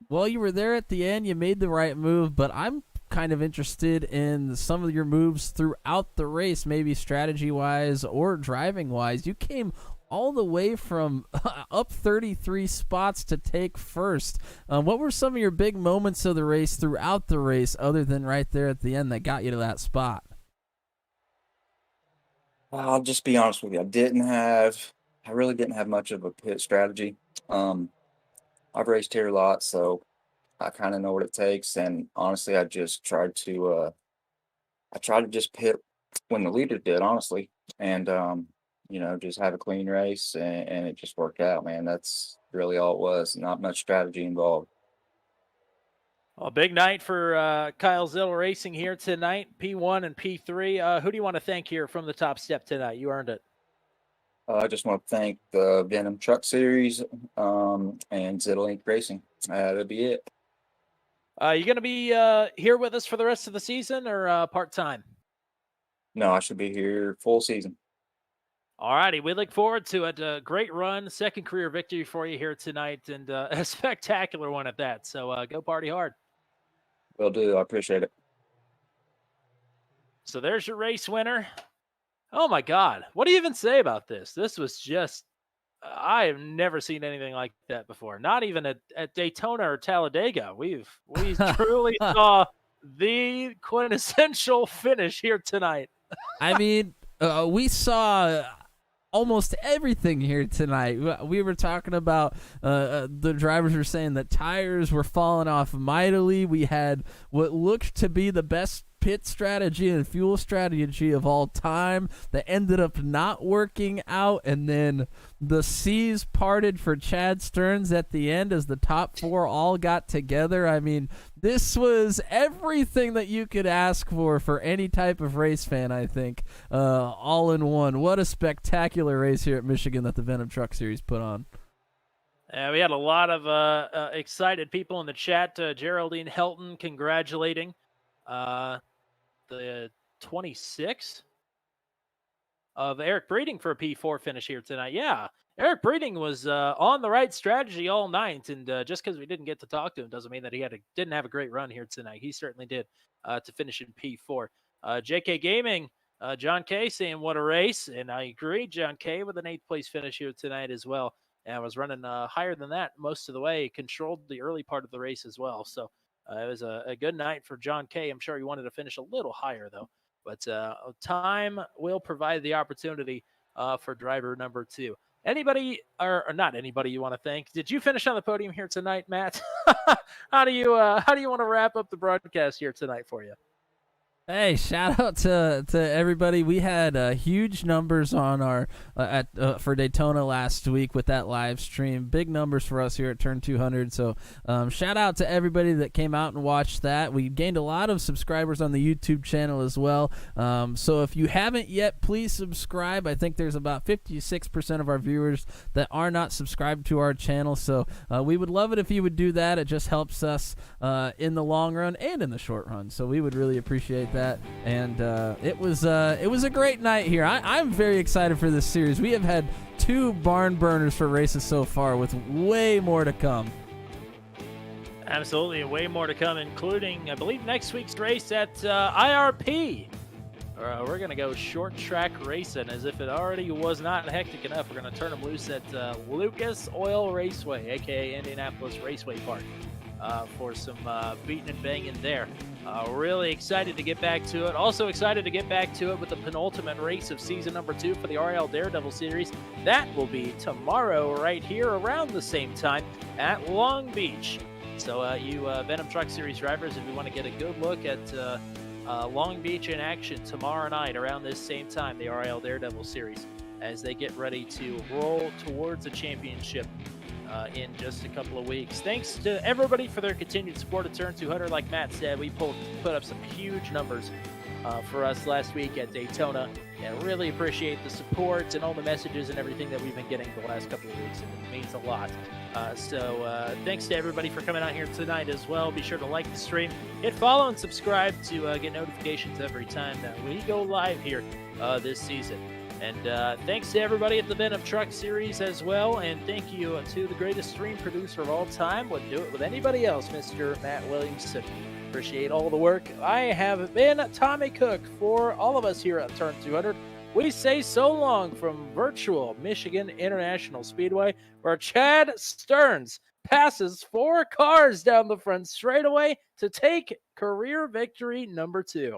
Well, you were there at the end. You made the right move, but I'm kind of interested in some of your moves throughout the race, maybe strategy-wise or driving-wise. You came all the way from up 33 spots to take first. What were some of your big moments of the race throughout the race, other than right there at the end that got you to that spot? I'll just be honest with you. I really didn't have much of a pit strategy. I've raced here a lot, so I kind of know what it takes. And honestly, I just tried to just pit when the leader did, honestly, and just have a clean race, and it just worked out, man. That's really all it was. Not much strategy involved. Well, big night for Kyle Zittle Racing here tonight, P1 and P3. Who do you want to thank here from the top step tonight? You earned it. I just want to thank the Venom Truck Series and Zittle Inc. Racing. That'll be it. You going to be here with us for the rest of the season or part-time? No, I should be here full season. All righty. We look forward to it. A great run, second career victory for you here tonight, and a spectacular one at that. So go party hard. Will do. I appreciate it. So there's your race winner. Oh, my God. What do you even say about this? This was just I have never seen anything like that before. Not even at Daytona or Talladega. We truly saw the quintessential finish here tonight. I mean, we saw almost everything here tonight. We were talking about the drivers were saying that tires were falling off mightily. We had what looked to be the best pit strategy and fuel strategy of all time that ended up not working out, and then the seas parted for Chad Stearns at the end as the top 4 all got together. I mean, this was everything that you could ask for any type of race fan, I think, all in one. What a spectacular race here at Michigan that the Venom Truck Series put on. We had a lot of excited people in the chat. Geraldine Helton congratulating the 26 of Eric Breeding for a P4 finish here tonight. Yeah, Eric Breeding was on the right strategy all night, and just because we didn't get to talk to him doesn't mean that he didn't have a great run here tonight. He certainly did to finish in P4. JK Gaming, John K saying what a race, and I agree, John K with an 8th place finish here tonight as well. And I was running higher than that most of the way, controlled the early part of the race as well. So it was a good night for John K. I'm sure he wanted to finish a little higher, though. But time will provide the opportunity for driver number 2. Anybody, or not anybody you want to thank? Did you finish on the podium here tonight, Matt? How do you want to wrap up the broadcast here tonight for you? Hey, shout out to everybody. We had huge numbers on our for Daytona last week with that live stream. Big numbers for us here at Turn 200. So shout out to everybody that came out and watched that. We gained a lot of subscribers on the YouTube channel as well. So if you haven't yet, please subscribe. I think there's about 56% of our viewers that are not subscribed to our channel. So we would love it if you would do that. It just helps us in the long run and in the short run. So we would really appreciate that. And it was a great night here. I'm very excited for this series. We have had 2 barn burners for races so far, with way more to come. Absolutely, and way more to come, including, I believe, next week's race at IRP. We're going to go short track racing. As if it already was not hectic enough, we're going to turn them loose at Lucas Oil Raceway, a.k.a. Indianapolis Raceway Park. for some beating and banging there. Really excited to get back to it. Also excited to get back to it with the penultimate race of season number 2 for the RL Daredevil series. That will be tomorrow right here around the same time at Long Beach. So you Venom Truck Series drivers, if you want to get a good look at Long Beach in action tomorrow night around this same time, the RL Daredevil series, as they get ready to roll towards a championship in just a couple of weeks. Thanks to everybody for their continued support of Turn 200. Like Matt said, we put up some huge numbers for us last week at Daytona, and really appreciate the support and all the messages and everything that we've been getting the last couple of weeks. It means a lot. So thanks to everybody for coming out here tonight as well. Be sure to like the stream, hit follow, and subscribe to get notifications every time that we go live here this season. And thanks to everybody at the Venom Truck Series as well. And thank you to the greatest stream producer of all time. Wouldn't do it with anybody else, Mr. Matt Williamson. Appreciate all the work. I have been Tommy Cook for all of us here at Turn 200. We say so long from virtual Michigan International Speedway, where Chad Stearns passes 4 cars down the front straightaway to take career victory number 2.